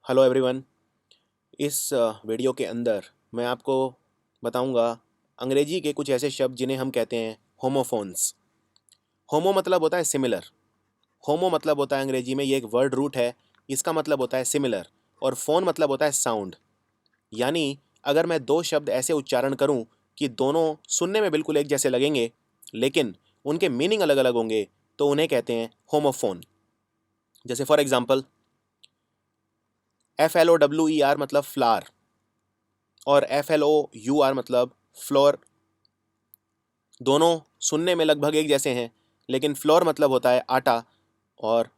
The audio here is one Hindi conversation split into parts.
Hello everyone. इस वीडियो के अंदर मैं आपको बताऊंगा अंग्रेजी के कुछ ऐसे शब्द जिन्हें हम कहते हैं होमोफोन्स। होमो मतलब होता है सिमिलर। होमो मतलब होता है अंग्रेजी में, ये एक वर्ड रूट है। इसका मतलब होता है सिमिलर। और फोन मतलब होता है साउंड। यानी अगर मैं दो शब्द ऐसे उच्चारण करूं कि दोनों सुनने में बिल्कुल एक जैसे लगेंगे लेकिन उनके मीनिंग अलग अलग होंगे तो उन्हें कहते हैं होमोफोन। जैसे फॉर एग्जाम्पल, FLOWER मतलब फ्लावर और FLOUR मतलब फ्लोर। दोनों सुनने में लगभग एक जैसे हैं लेकिन फ्लोर मतलब होता है आटा और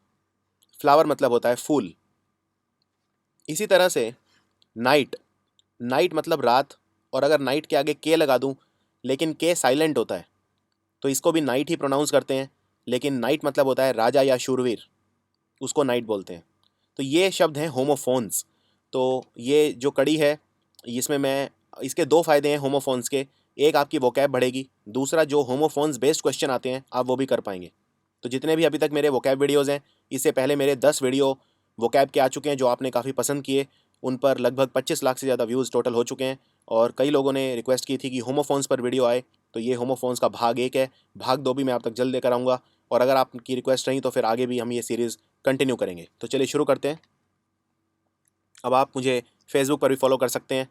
फ्लावर मतलब होता है फूल। इसी तरह से नाइट, नाइट मतलब रात, और अगर नाइट के आगे के लगा दूं लेकिन के साइलेंट होता है तो इसको भी नाइट ही प्रोनाउंस करते हैं, लेकिन नाइट मतलब होता है राजा या शूरवीर, उसको नाइट बोलते हैं। तो ये शब्द हैं होमोफोन्स। तो ये जो कड़ी है इसमें मैं इसके दो फायदे हैं होमोफोन्स के। एक, आपकी वोकैब बढ़ेगी। दूसरा, जो होमोफोन्स बेस्ड क्वेश्चन आते हैं आप वो भी कर पाएंगे। तो जितने भी अभी तक मेरे वोकैब वीडियोज़ हैं, इससे पहले मेरे 10 वीडियो वोकैब के आ चुके हैं जो आपने काफ़ी पसंद किए। उन पर लगभग 25 लाख से ज़्यादा व्यूज़ टोटल हो चुके हैं। और कई लोगों ने रिक्वेस्ट की थी कि होमोफोन्स पर वीडियो आए, तो ये होमोफोन्स का भाग 1 है। भाग 2 भी मैं आप तक जल्द लेकर आऊँगा। और अगर आपकी रिक्वेस्ट रही तो फिर आगे भी हम ये सीरीज़ कंटिन्यू करेंगे। तो चलिए शुरू करते हैं। अब आप मुझे फेसबुक पर भी फॉलो कर सकते हैं।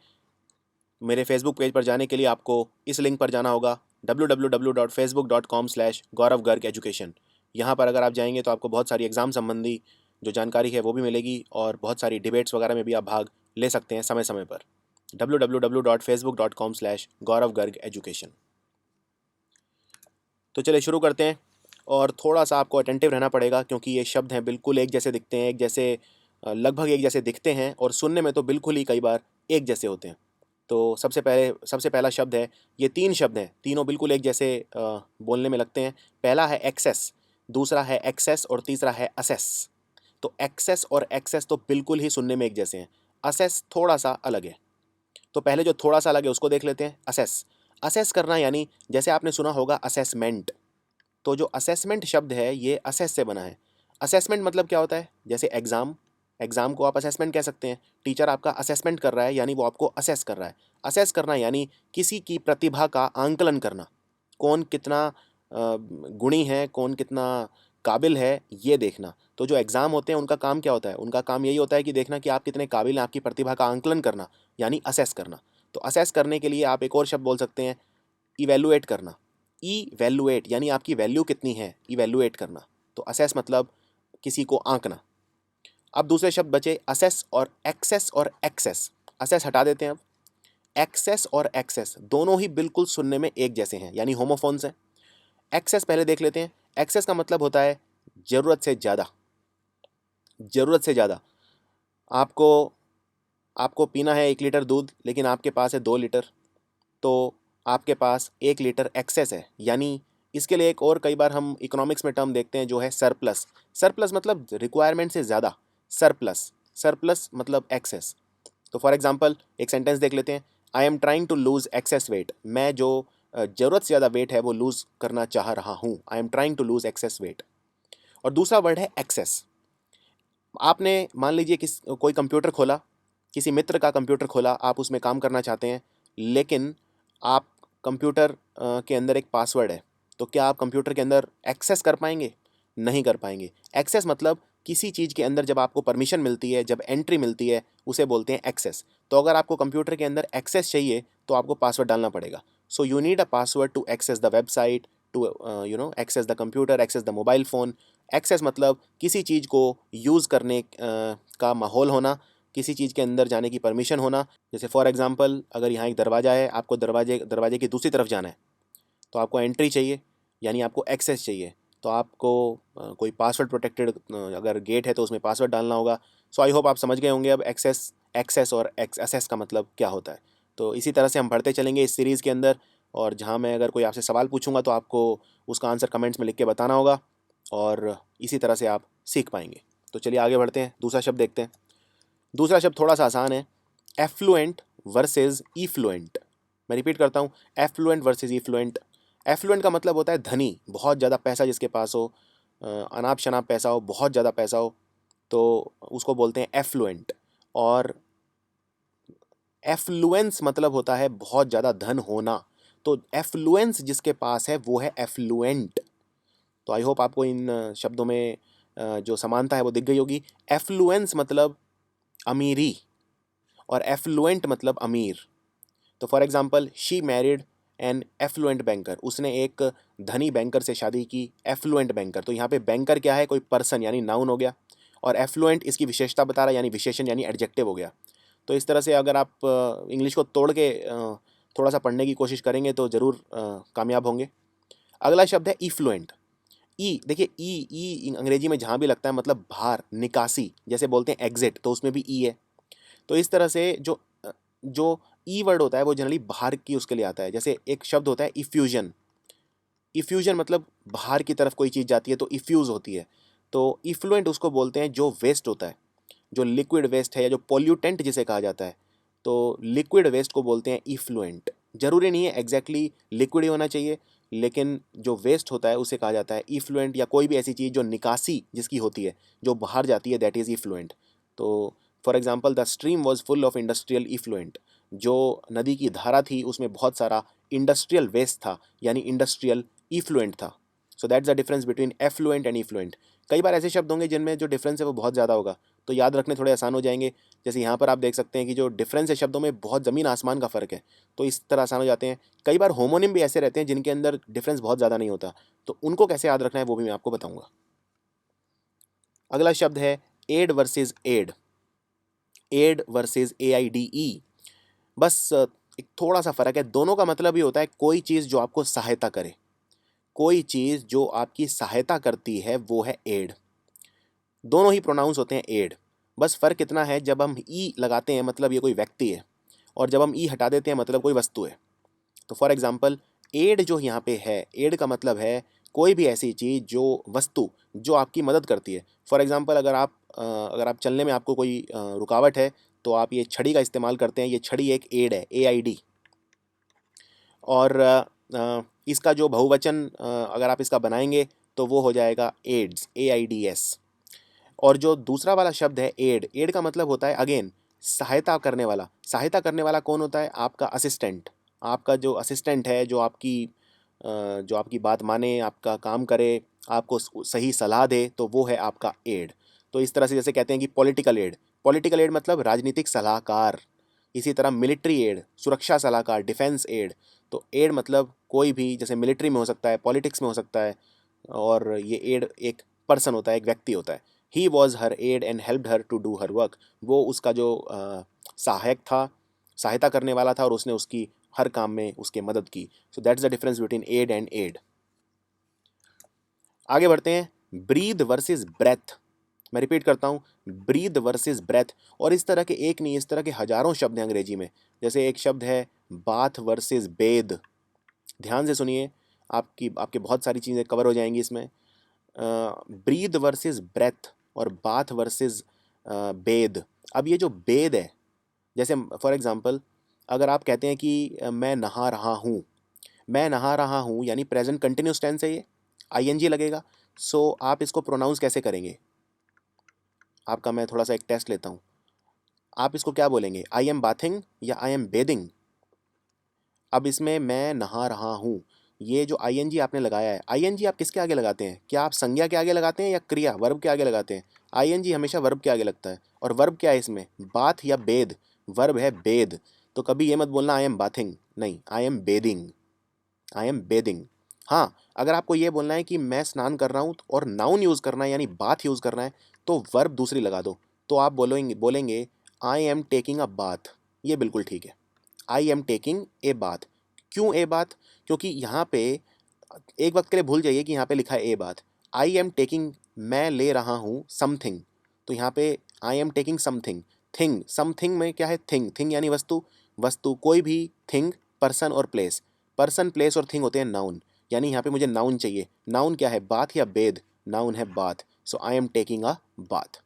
मेरे फेसबुक पेज पर जाने के लिए आपको इस लिंक पर जाना होगा www.facebook.com/गौरव गर्ग एजुकेशन। यहाँ पर अगर आप जाएंगे तो आपको बहुत सारी एग्ज़ाम संबंधी जो जानकारी है वो भी मिलेगी और बहुत सारी डिबेट्स वगैरह में भी आप भाग ले सकते हैं समय समय पर। www.facebook.com/गौरव गर्ग एजुकेशन। तो चलिए शुरू करते हैं। और थोड़ा सा आपको अटेंटिव रहना पड़ेगा क्योंकि ये शब्द हैं बिल्कुल एक जैसे दिखते हैं, एक जैसे लगभग एक जैसे दिखते हैं और सुनने में तो बिल्कुल ही कई बार एक जैसे होते हैं। तो सबसे पहला शब्द है, ये 3 शब्द हैं, तीनों बिल्कुल एक जैसे बोलने में लगते हैं। पहला है एक्सेस, दूसरा है एक्सेस और तीसरा है असेस। तो एक्सेस और एक्सेस तो बिल्कुल ही सुनने में एक जैसे हैं। असेस थोड़ा सा अलग है। तो पहले जो थोड़ा सा अलग है उसको देख लेते हैं। असेस, असेस करना, यानी जैसे आपने सुना होगा असेसमेंट। तो जो असेसमेंट शब्द है ये असेस से बना है। असेसमेंट मतलब क्या होता है? जैसे एग्ज़ाम, एग्ज़ाम को आप असेसमेंट कह सकते हैं। टीचर आपका असेसमेंट कर रहा है यानी वो आपको असेस कर रहा है। असेस करना यानी किसी की प्रतिभा का आंकलन करना, कौन कितना गुणी है, कौन कितना काबिल है, ये देखना। तो जो एग्ज़ाम होते हैं उनका काम क्या होता है? उनका काम यही होता है कि देखना कि आप कितने काबिल हैं, आपकी प्रतिभा का आंकलन करना, यानी असेस करना। तो असेस करने के लिए आप एक और शब्द बोल सकते हैं, इवैल्यूएट करना। इवैल्यूएट यानी आपकी वैल्यू कितनी है, इवैल्यूएट करना। तो असेस मतलब किसी को आंकना। अब दूसरे शब्द बचे असेस और एक्सेस और एक्सेस। असेस हटा देते हैं अब। एक्सेस और एक्सेस दोनों ही बिल्कुल सुनने में एक जैसे हैं, यानी होमोफोन्स हैं। एक्सेस पहले देख लेते हैं। एक्सेस का मतलब होता है ज़रूरत से ज़्यादा। ज़रूरत से ज़्यादा। आपको आपको पीना है 1 लीटर दूध लेकिन आपके पास है 2 लीटर, तो आपके पास 1 लीटर एक्सेस है। यानी इसके लिए एक और कई बार हम इकोनॉमिक्स में टर्म देखते हैं जो है सरप्लस। सरप्लस मतलब रिक्वायरमेंट से ज़्यादा। सरप्लस, सरप्लस मतलब एक्सेस। तो फॉर एग्जांपल एक सेंटेंस देख लेते हैं। I am trying to lose excess weight. मैं जो ज़रूरत से ज़्यादा वेट है वो लूज़ करना चाह रहा हूँ। I am trying to lose excess weight. और दूसरा वर्ड है एक्सेस। आपने मान लीजिए कोई कंप्यूटर खोला, किसी मित्र का कंप्यूटर खोला, आप उसमें काम करना चाहते हैं लेकिन आप कंप्यूटर के अंदर एक पासवर्ड है, तो क्या आप कंप्यूटर के अंदर एक्सेस कर पाएंगे? नहीं कर पाएंगे। एक्सेस मतलब किसी चीज़ के अंदर जब आपको परमिशन मिलती है, जब एंट्री मिलती है, उसे बोलते हैं एक्सेस। तो अगर आपको कंप्यूटर के अंदर एक्सेस चाहिए तो आपको पासवर्ड डालना पड़ेगा। So you need a password to access the website, to access the computer, access the mobile phone. Access मतलब किसी चीज़ को यूज़ करने का माहौल होना, किसी चीज़ के अंदर जाने की परमिशन होना। जैसे फॉर एग्जांपल, अगर यहाँ एक दरवाज़ा है, आपको दरवाजे दरवाजे की दूसरी तरफ जाना है, तो आपको एंट्री चाहिए यानी आपको एक्सेस चाहिए। तो आपको कोई पासवर्ड प्रोटेक्टेड अगर गेट है तो उसमें पासवर्ड डालना होगा। सो आई होप आप समझ गए होंगे अब एक्सेस, एक्सेस और एक्सेस का मतलब क्या होता है। तो इसी तरह से हम बढ़ते चलेंगे इस सीरीज़ के अंदर, और जहाँ मैं अगर कोई आपसे सवाल पूछूंगा तो आपको उसका आंसर कमेंट्स में लिख के बताना होगा और इसी तरह से आप सीख पाएंगे। तो चलिए आगे बढ़ते हैं, दूसरा शब्द देखते हैं। दूसरा शब्द थोड़ा सा आसान है, एफ्लुएंट वर्सेस ईफ्लुएंट। मैं रिपीट करता हूँ, एफ्लुएंट वर्सेस ईफ्लुएंट। एफ्लुएंट का मतलब होता है धनी, बहुत ज़्यादा पैसा जिसके पास हो, अनाप शनाप पैसा हो, बहुत ज़्यादा पैसा हो, तो उसको बोलते हैं एफ्लुएंट। और एफ्लुएंस मतलब होता है बहुत ज़्यादा धन होना। तो एफ्लुएंस जिसके पास है वो है एफ्लुएंट। तो आई होप आपको इन शब्दों में जो समानता है वो दिख गई होगी। एफ्लुएंस मतलब अमीरी और एफ्लुएंट मतलब अमीर। तो for example she married an affluent banker, उसने एक धनी बैंकर से शादी की, एफ्लुएंट बैंकर। तो यहाँ पे बैंकर क्या है, कोई पर्सन यानी नाउन हो गया, और एफ्लुएंट इसकी विशेषता बता रहा है यानी विशेषण यानी एडजेक्टिव हो गया। तो इस तरह से अगर आप इंग्लिश को तोड़ के थोड़ा सा पढ़ने की कोशिश करेंगे तो ज़रूर कामयाब होंगे। अगला शब्द है इफ्लुएंट। ई, देखिए ई ई अंग्रेजी में जहाँ भी लगता है मतलब बाहर, निकासी, जैसे बोलते हैं एग्जिट, तो उसमें भी ई है। तो इस तरह से जो ई वर्ड होता है वो जनरली बाहर की उसके लिए आता है। जैसे एक शब्द होता है इफ्यूजन। इफ्यूजन मतलब बाहर की तरफ कोई चीज़ जाती है तो इफ्यूज़ होती है। तो इफ्लुएंट उसको बोलते हैं जो वेस्ट होता है, जो लिक्विड वेस्ट है या जो पॉल्यूटेंट जिसे कहा जाता है। तो लिक्विड वेस्ट को बोलते हैं इफ्लुएंट। जरूरी नहीं है एग्जैक्टली लिक्विड ही होना चाहिए, लेकिन जो वेस्ट होता है उसे कहा जाता है इफ्लुएंट, या कोई भी ऐसी चीज़ जो निकासी जिसकी होती है, जो बाहर जाती है, दैट इज़ इफ्लुएंट। तो for example the stream was full of industrial effluent. जो नदी की धारा थी उसमें बहुत सारा इंडस्ट्रियल वेस्ट था, यानी इंडस्ट्रियल इफ्लुएंट था। So that's the difference between affluent and effluent. कई बार ऐसे शब्द होंगे जिनमें जो डिफरेंस है वो बहुत ज़्यादा होगा, तो याद रखने थोड़े आसान हो जाएंगे। जैसे यहाँ पर आप देख सकते हैं कि जो डिफरेंस है शब्दों में बहुत ज़मीन आसमान का फ़र्क है, तो इस तरह आसान हो जाते हैं। कई बार होमोनिम भी ऐसे रहते हैं जिनके अंदर डिफरेंस बहुत ज़्यादा नहीं होता, तो उनको कैसे याद रखना है वो भी मैं आपको बताऊँगा। अगला शब्द है aid versus aide. Aid versus AIDE। बस एक थोड़ा सा फ़र्क है, दोनों का मतलब ये होता है कोई चीज़ जो आपको सहायता करे। कोई चीज़ जो आपकी सहायता करती है वो है एड। दोनों ही प्रोनाउंस होते हैं एड। बस फ़र्क इतना है, जब हम ई लगाते हैं मतलब ये कोई व्यक्ति है, और जब हम ई हटा देते हैं मतलब कोई वस्तु है। तो फॉर एग्जांपल एड जो यहाँ पे है, एड का मतलब है कोई भी ऐसी चीज़ जो वस्तु जो आपकी मदद करती है। फॉर एग्जांपल अगर आप चलने में आपको कोई रुकावट है तो आप ये छड़ी का इस्तेमाल करते हैं। ये छड़ी एक एड है, AID। और इसका जो बहुवचन अगर आप इसका बनाएंगे तो वो हो जाएगा एड्स, AIDS। और जो दूसरा वाला शब्द है एड, एड का मतलब होता है अगेन सहायता करने वाला। सहायता करने वाला कौन होता है? आपका असिस्टेंट। आपका जो असिस्टेंट है, जो आपकी बात माने, आपका काम करे, आपको सही सलाह दे, तो वो है आपका एड। तो इस तरह से जैसे कहते हैं कि पॉलिटिकल एड, पॉलिटिकल एड मतलब राजनीतिक सलाहकार। इसी तरह मिलिट्री एड, सुरक्षा सलाहकार, डिफेंस एड। तो एड मतलब कोई भी, जैसे मिलिट्री में हो सकता है, पॉलिटिक्स में हो सकता है, और ये एड एक पर्सन होता है, एक व्यक्ति होता है। He was her aide and helped her to do her work. वो उसका जो सहायक था, सहायता करने वाला था, और उसने उसकी हर काम में उसकी मदद की। So that's the difference between aid and aide. आगे बढ़ते हैं, ब्रीद वर्सेस ब्रेथ। मैं रिपीट करता हूँ, ब्रीद वर्सेस ब्रेथ। और इस तरह के एक नहीं, इस तरह के हजारों शब्द हैं अंग्रेजी में। जैसे एक शब्द है बाथ वर्सेस बेद। ध्यान से सुनिए, आपके बहुत सारी चीज़ें कवर हो जाएंगी इसमें। ब्रीद वर्सेस ब्रेथ और बाथ वर्सेस बेद। अब ये जो बेद है, जैसे फॉर एग्जांपल अगर आप कहते हैं कि मैं नहा रहा हूँ, मैं नहा रहा हूँ यानी प्रेजेंट कंटिन्यूस टेंस है, ये ING लगेगा। सो आप इसको प्रोनाउंस कैसे करेंगे? आपका मैं थोड़ा सा एक टेस्ट लेता हूँ। आप इसको क्या बोलेंगे, आई एम बाथिंग या आई एम बेदिंग? अब इसमें मैं नहा रहा हूँ, ये जो ING आपने लगाया है, ING आप किसके आगे लगाते हैं? क्या आप संज्ञा के आगे लगाते हैं या क्रिया वर्ब के आगे लगाते हैं? ING हमेशा वर्ब के आगे लगता है। और वर्ब क्या है इसमें, बाथ या बेद? वर्ब है बेद। तो कभी ये मत बोलना आई एम बाथिंग, नहीं, I am bathing, I am bathing. हाँ, अगर आपको ये बोलना है कि मैं स्नान कर रहा हूँ और नाउन यूज़ करना है यानी बाथ यूज़ करना है, तो वर्ब दूसरी लगा दो। तो आप बोलेंगे I am taking a bath. ये बिल्कुल ठीक है, I am taking a bath. क्यों ए बाथ? क्योंकि यहाँ पे एक वक्त के लिए भूल जाइए कि यहाँ पे लिखा है a bath. I am taking, मैं ले रहा हूँ समथिंग, तो यहाँ पे I am taking something. Thing, something में क्या है, थिंग, थिंग यानी वस्तु। वस्तु कोई भी, थिंग, पर्सन और प्लेस। पर्सन, प्लेस और थिंग होते हैं नाउन, यानी यहाँ पे मुझे नाउन चाहिए। नाउन क्या है, बाथ या बेद? नाउन है bath. So I am taking a bath.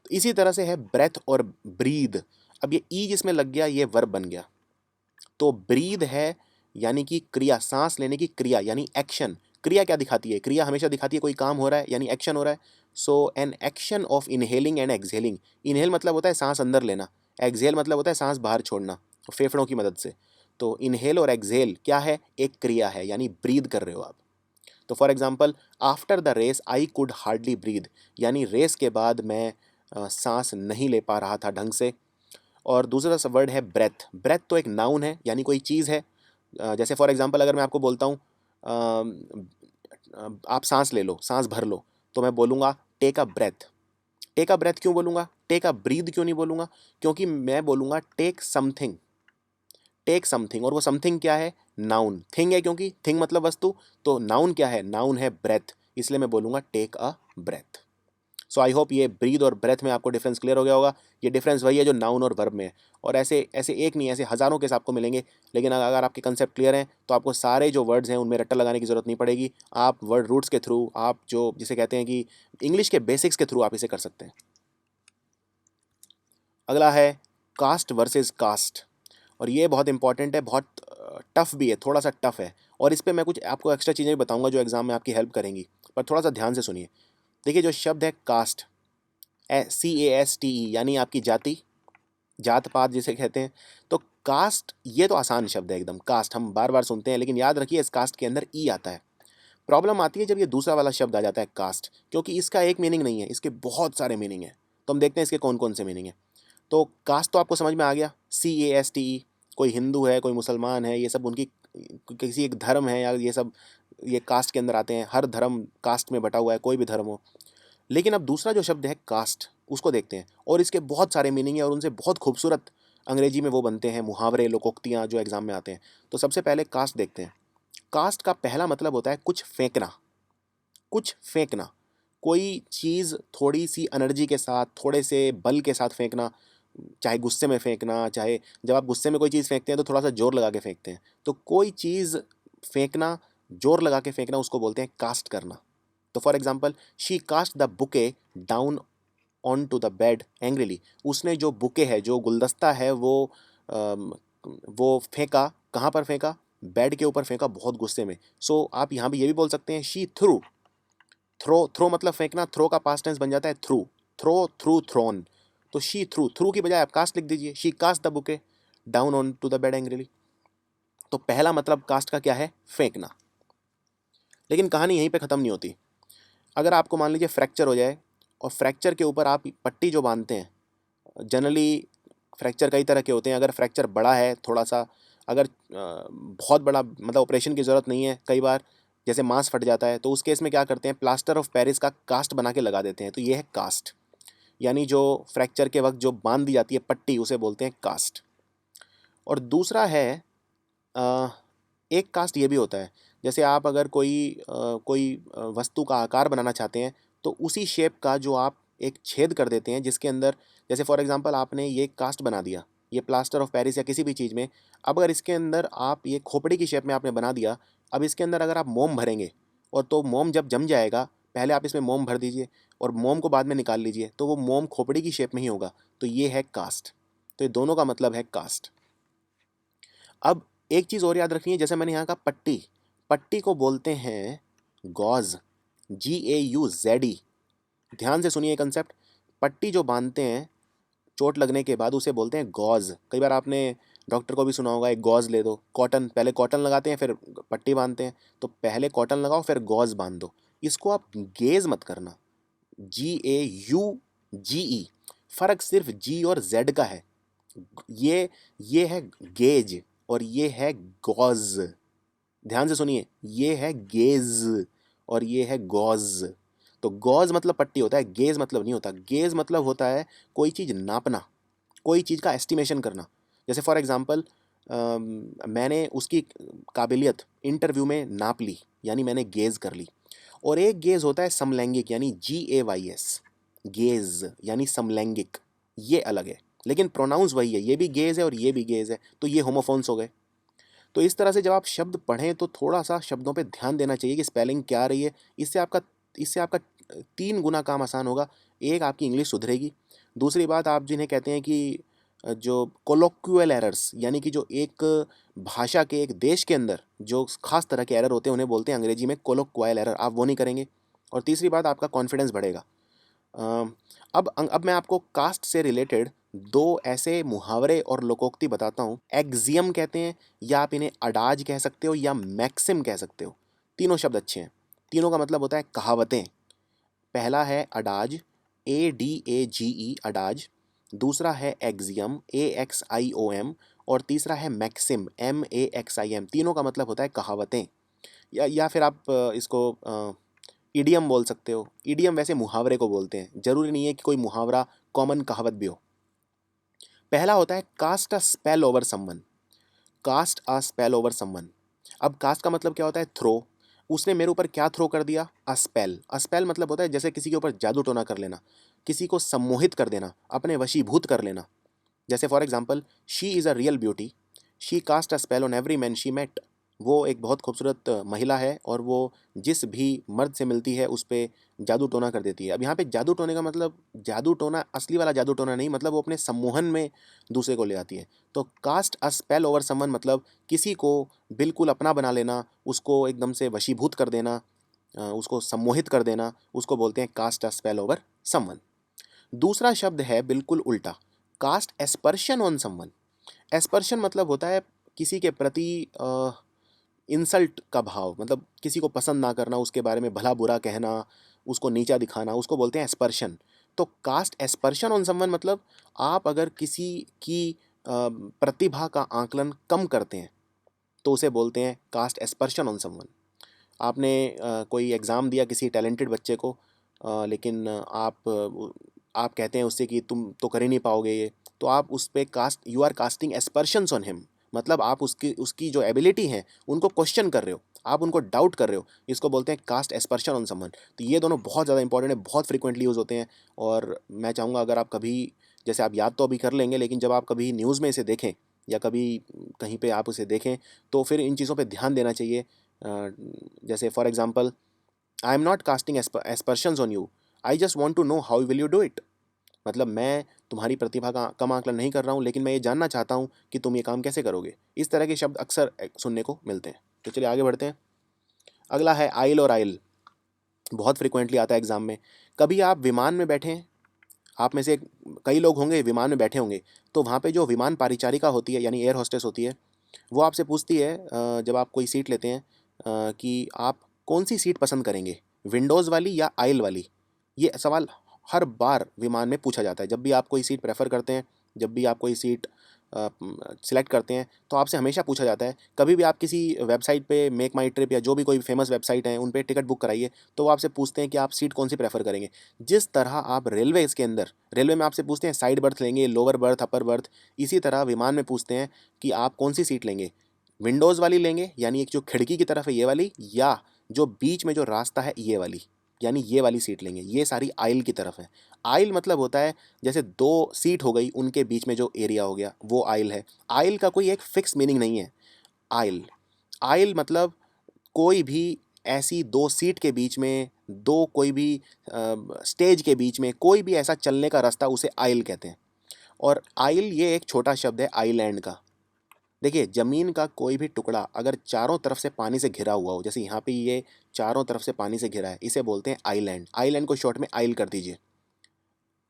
तो इसी तरह से है ब्रेथ और ब्रीद। अब ये ई जिसमें लग गया ये वर्ब बन गया। तो ब्रीद है यानी कि क्रिया, सांस लेने की क्रिया यानी एक्शन, क्रिया क्या दिखाती है? क्रिया हमेशा दिखाती है कोई काम हो रहा है यानी एक्शन हो रहा है। So an action of inhaling and exhaling. Inhale मतलब होता है सांस अंदर लेना, एक्सहेल मतलब होता है सांस बाहर छोड़ना फेफड़ों की मदद से। तो इनहेल और एक्सहेल क्या है? एक क्रिया है, यानी ब्रीद कर रहे हो आप। तो for example, after the race I could hardly breathe, यानी रेस के बाद मैं सांस नहीं ले पा रहा था ढंग से। और दूसरा सा वर्ड है ब्रेथ। ब्रेथ तो एक नाउन है, यानी कोई चीज़ है। जैसे फॉर एग्जांपल अगर मैं आपको बोलता हूँ आप सांस ले लो, सांस भर लो, तो मैं बोलूँगा take a breath. Take a breath क्यों बोलूँगा? टेक अ ब्रीद क्यों नहीं बोलूँगा? क्योंकि मैं बोलूँगा टेक समथिंग। टेक समथिंग, और वो समथिंग क्या है? नाउन। थिंग है, क्योंकि थिंग मतलब वस्तु, तो नाउन क्या है? नाउन है ब्रेथ, इसलिए मैं बोलूँगा take a breath. So I hope ये ब्रीद और ब्रेथ में आपको डिफरेंस क्लियर हो गया होगा। ये डिफरेंस वही है जो नाउन और वर्ब में है, और ऐसे ऐसे एक नहीं, ऐसे हज़ारों केस आपको मिलेंगे। लेकिन अगर आपके कंसेप्ट क्लियर हैं तो आपको सारे जो वर्ड्स हैं उनमें रट्टा लगाने की ज़रूरत नहीं पड़ेगी। आप वर्ड रूट्स के थ्रू, आप जो जिसे कहते हैं कि इंग्लिश के बेसिक्स के थ्रू आप इसे कर सकते हैं। अगला है कास्ट वर्सेस कास्ट, और ये बहुत इंपॉर्टेंट है, बहुत टफ भी है, थोड़ा सा टफ है। और इस पे मैं कुछ आपको एक्स्ट्रा चीज़ें भी बताऊंगा जो एग्जाम में आपकी हेल्प करेंगी, पर थोड़ा सा ध्यान से सुनिए। देखिए, जो शब्द है कास्ट, CASTE, यानी आपकी जाति, जात पात जिसे कहते हैं। तो कास्ट ये तो आसान शब्द है एकदम, कास्ट हम बार बार सुनते हैं, लेकिन याद रखिए इस कास्ट के अंदर ई आता है। प्रॉब्लम आती है जब ये दूसरा वाला शब्द आ जाता है कास्ट, क्योंकि इसका एक मीनिंग नहीं है, इसके बहुत सारे मीनिंग है। तो हम देखते हैं इसके कौन कौन से मीनिंग है। तो कास्ट तो आपको समझ में आ गया, CASTE। कोई हिंदू है, कोई मुसलमान है, ये सब उनकी किसी एक धर्म है, या ये सब ये कास्ट के अंदर आते हैं। हर धर्म कास्ट में बटा हुआ है, कोई भी धर्म हो। लेकिन अब दूसरा जो शब्द है कास्ट, उसको देखते हैं, और इसके बहुत सारे मीनिंग है, और उनसे बहुत खूबसूरत अंग्रेजी में वो बनते हैं मुहावरे, लोकोक्तियाँ जो एग्जाम में आते हैं। तो सबसे पहले कास्ट देखते हैं। कास्ट का पहला मतलब होता है कुछ फेंकना। कुछ फेंकना, कोई चीज़ थोड़ी सी एनर्जी के साथ, थोड़े से बल के साथ फेंकना। चाहे गुस्से में फेंकना, चाहे जब आप गुस्से में कोई चीज़ फेंकते हैं तो थोड़ा सा जोर लगा के फेंकते हैं। तो कोई चीज़ फेंकना, जोर लगा के फेंकना, उसको बोलते हैं कास्ट करना। तो for example, she cast the bouquet down on to the bed angrily. उसने जो बुके है, जो गुलदस्ता है, अम, वो फेंका। कहाँ पर फेंका? बेड के ऊपर फेंका, बहुत गुस्से में। सो आप यहाँ भी ये भी बोल सकते हैं शी थ्रू। थ्रो मतलब फेंकना, थ्रो का पास्ट टेंस बन जाता है थ्रू। Throw, threw, thrown. तो शी थ्रू, थ्रू की बजाय आप कास्ट लिख दीजिए, she cast the bouquet down on to the bed angrily. तो पहला मतलब कास्ट का क्या है? फेंकना। लेकिन कहानी यहीं पे ख़त्म नहीं होती। अगर आपको मान लीजिए फ्रैक्चर हो जाए, और फ्रैक्चर के ऊपर आप पट्टी जो बांधते हैं, जनरली फ्रैक्चर कई तरह के होते हैं। अगर फ्रैक्चर बड़ा है थोड़ा सा, अगर बहुत बड़ा मतलब ऑपरेशन की ज़रूरत नहीं है, कई बार जैसे मांस फट जाता है, तो उस केस में क्या करते हैं? प्लास्टर ऑफ पेरिस का कास्ट बना के लगा देते हैं। तो ये है कास्ट, यानी जो फ्रैक्चर के वक्त जो बांध दी जाती है पट्टी, उसे बोलते हैं कास्ट। और दूसरा है अ, एक कास्ट ये भी होता है, जैसे आप अगर कोई वस्तु का आकार बनाना चाहते हैं, तो उसी शेप का जो आप एक छेद कर देते हैं जिसके अंदर, जैसे फॉर एग्जांपल आपने ये कास्ट बना दिया, ये प्लास्टर ऑफ पेरिस या किसी भी चीज़ में। अब अगर इसके अंदर आप ये खोपड़ी की शेप में आपने बना दिया, अब इसके अंदर अगर आप मोम भरेंगे, और तो मोम जब जम जाएगा, पहले आप इसमें मोम भर दीजिए और मोम को बाद में निकाल लीजिए, तो वो मोम खोपड़ी की शेप में ही होगा। तो ये है कास्ट। तो ये दोनों का मतलब है कास्ट। अब एक चीज़ और याद रखनी है, जैसे मैंने यहाँ कहा पट्टी, पट्टी को बोलते हैं गॉज, GAUZE। ध्यान से सुनिए कंसेप्ट। पट्टी जो बांधते हैं चोट लगने के बाद, उसे बोलते हैं गॉज। कई बार आपने डॉक्टर को भी सुना होगा, एक गॉज ले दो। कॉटन, पहले कॉटन लगाते हैं फिर पट्टी बांधते हैं, तो पहले कॉटन लगाओ फिर गॉज बांध दो। इसको आप गेज मत करना, GAUGE। फर्क सिर्फ जी और जेड का है। ये है गेज, और ये है गॉज। ध्यान से सुनिए, ये है गेज और ये है गॉज। तो गॉज मतलब पट्टी होता है, गेज मतलब नहीं होता। गेज मतलब होता है कोई चीज़ नापना, कोई चीज़ का एस्टिमेशन करना। जैसे फॉर एग्जांपल, मैंने उसकी काबिलियत इंटरव्यू में नाप ली, यानी मैंने गेज कर ली। और एक गेज होता है समलैंगिक, यानी GAYS। गेज यानी समलैंगिक, ये अलग है, लेकिन प्रोनाउंस वही है। ये भी गेज है और ये भी गेज है, तो ये होमोफोन्स हो गए। तो इस तरह से जब आप शब्द पढ़ें तो थोड़ा सा शब्दों पे ध्यान देना चाहिए कि स्पेलिंग क्या आ रही है। इससे आपका 3 गुना काम आसान होगा। एक, आपकी इंग्लिश सुधरेगी। दूसरी बात, आप जिन्हें कहते हैं कि जो कोलोक्युअल एरर्स, यानी कि जो एक भाषा के, एक देश के अंदर जो खास तरह के एरर होते हैं उन्हें बोलते हैं अंग्रेजी में कोलोक्युअल एरर, आप वो नहीं करेंगे। और तीसरी बात, आपका कॉन्फिडेंस बढ़ेगा। अ, अब मैं आपको कास्ट से रिलेटेड दो ऐसे मुहावरे और लोकोक्ति बताता हूँ। एक्सियम कहते हैं, या आप इन्हें अडाज कह सकते हो, या मैक्सिम कह सकते हो। तीनों शब्द अच्छे हैं, तीनों का मतलब होता है कहावतें। पहला है अडाज, ADAGE अडाज। दूसरा है एक्सियम, AXIOM। और तीसरा है मैक्सिम, MAXIM। तीनों का मतलब होता है कहावतें, या फिर आप इसको ईडियम बोल सकते हो। ईडियम वैसे मुहावरे को बोलते हैं, जरूरी नहीं है कि कोई मुहावरा कॉमन कहावत भी हो। पहला होता है cast a spell over someone. Cast a spell over someone. अब कास्ट का मतलब क्या होता है? थ्रो। उसने मेरे ऊपर क्या थ्रो कर दिया? अ स्पेल। अ स्पेल मतलब होता है जैसे किसी के ऊपर जादू टोना कर लेना, किसी को सम्मोहित कर देना, अपने वशीभूत कर लेना। जैसे for example, she is a real beauty, she cast a spell on every man she met. वो एक बहुत खूबसूरत महिला है और वो जिस भी मर्द से मिलती है उस पर जादू टोना कर देती है। अब यहाँ पे जादू टोने का मतलब जादू टोना असली वाला जादू टोना नहीं, मतलब वो अपने सम्मोहन में दूसरे को ले आती है। तो cast a spell over someone मतलब किसी को बिल्कुल अपना बना लेना, उसको एकदम से वशीभूत कर देना, उसको सम्मोहित कर देना, उसको बोलते हैं cast a spell over someone. दूसरा शब्द है बिल्कुल उल्टा, cast aspersion on someone. Aspersion मतलब होता है किसी के प्रति इंसल्ट का भाव, मतलब किसी को पसंद ना करना, उसके बारे में भला बुरा कहना, उसको नीचा दिखाना, उसको बोलते हैं एस्पर्शन। तो कास्ट एस्पर्शन ऑन समवन मतलब आप अगर किसी की प्रतिभा का आकलन कम करते हैं तो उसे बोलते हैं कास्ट एस्पर्शन ऑन समवन। आपने कोई एग्ज़ाम दिया किसी टैलेंटेड बच्चे को, लेकिन आप कहते हैं उससे कि तुम तो कर ही नहीं पाओगे ये, तो आप उस पे cast, you are casting aspersions on him. मतलब आप उसकी उसकी जो एबिलिटी है उनको क्वेश्चन कर रहे हो, आप उनको डाउट कर रहे हो। इसको बोलते हैं कास्ट एस्पर्शन ऑन समवन। तो ये दोनों बहुत ज़्यादा इंपॉर्टेंट है, बहुत फ्रीक्वेंटली यूज़ होते हैं। और मैं चाहूँगा अगर आप कभी, जैसे आप याद तो अभी कर लेंगे, लेकिन जब आप कभी न्यूज़ में इसे देखें या कभी कहीं पे आप उसे देखें तो फिर इन चीज़ों पे ध्यान देना चाहिए। जैसे for example, I am not casting aspersions on you, I just want to know how will you do it. मतलब मैं तुम्हारी प्रतिभा का कम आकलन नहीं कर रहा हूँ, लेकिन मैं ये जानना चाहता हूँ कि तुम ये काम कैसे करोगे। इस तरह के शब्द अक्सर सुनने को मिलते हैं। तो चलिए आगे बढ़ते हैं। अगला है आइल और आइल। बहुत फ्रिक्वेंटली आता है एग्जाम में। कभी आप विमान में बैठे हैं, आप में से कई लोग होंगे विमान में बैठे होंगे, तो वहाँ पे जो विमान परिचारिका होती है यानी एयर होस्टेस होती है, वो आपसे पूछती है जब आप कोई सीट लेते हैं कि आप कौन सी सीट पसंद करेंगे, विंडोज़ वाली या आइल वाली। ये सवाल हर बार विमान में पूछा जाता है। जब भी आप कोई सीट प्रेफर करते हैं, जब भी आप कोई सीट सिलेक्ट करते हैं, तो आपसे हमेशा पूछा जाता है। कभी भी आप किसी वेबसाइट पे मेक माई ट्रिप या जो भी कोई फेमस वेबसाइट है उन पे टिकट बुक कराइए, तो वो आपसे पूछते हैं कि आप सीट कौन सी प्रेफर करेंगे। जिस तरह आप रेलवे के अंदर, रेलवे में आपसे पूछते हैं साइड बर्थ लेंगे, लोअर बर्थ, अपर बर्थ, इसी तरह विमान में पूछते हैं कि आप कौन सी सीट लेंगे, विंडोज़ वाली लेंगे यानी एक जो खिड़की की तरफ है ये वाली, या जो बीच में जो रास्ता है ये वाली, यानी ये वाली सीट लेंगे। ये सारी आइल की तरफ है। आइल मतलब होता है जैसे दो सीट हो गई, उनके बीच में जो एरिया हो गया वो आइल है। आइल का कोई एक फिक्स मीनिंग नहीं है। आइल, आइल मतलब कोई भी ऐसी दो सीट के बीच में, दो कोई भी स्टेज के बीच में कोई भी ऐसा चलने का रास्ता, उसे आइल कहते हैं। और आइल ये एक छोटा शब्द है आइलैंड का। देखिए, ज़मीन का कोई भी टुकड़ा अगर चारों तरफ से पानी से घिरा हुआ हो, जैसे यहाँ पे ये चारों तरफ से पानी से घिरा है, इसे बोलते हैं आइलैंड। आइलैंड को शॉर्ट में आइल कर दीजिए,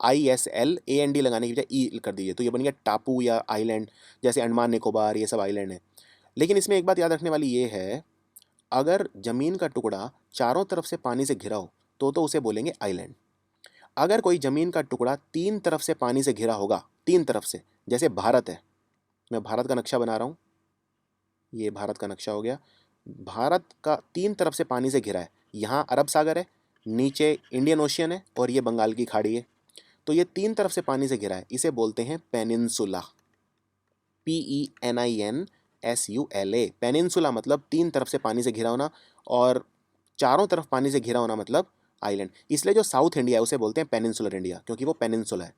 ISLAND लगाने की बजाय ई कर दीजिए, तो ये बन गया टापू या आइलैंड। जैसे अंडमान निकोबार, ये सब आइलैंड है। लेकिन इसमें एक बात याद रखने वाली ये है, अगर ज़मीन का टुकड़ा चारों तरफ से पानी से घिरा हो तो उसे बोलेंगे आइलैंड। अगर कोई ज़मीन का टुकड़ा तीन तरफ से पानी से घिरा होगा, तीन तरफ से, जैसे भारत है, मैं भारत का नक्शा बना रहा हूँ, ये भारत का नक्शा हो गया। भारत का तीन तरफ से पानी से घिरा है। यहाँ अरब सागर है, नीचे इंडियन ओशियन है और ये बंगाल की खाड़ी है। तो ये तीन तरफ से पानी से घिरा है, इसे बोलते हैं पेनिनसुला। PENINSULA। पेनिनसुला मतलब तीन तरफ से पानी से घिरा होना, और चारों तरफ पानी से घिरा होना मतलब आइलैंड। इसलिए जो साउथ इंडिया है उसे बोलते हैं पेनिनसुलर इंडिया, क्योंकि वो पेनिनसुला है।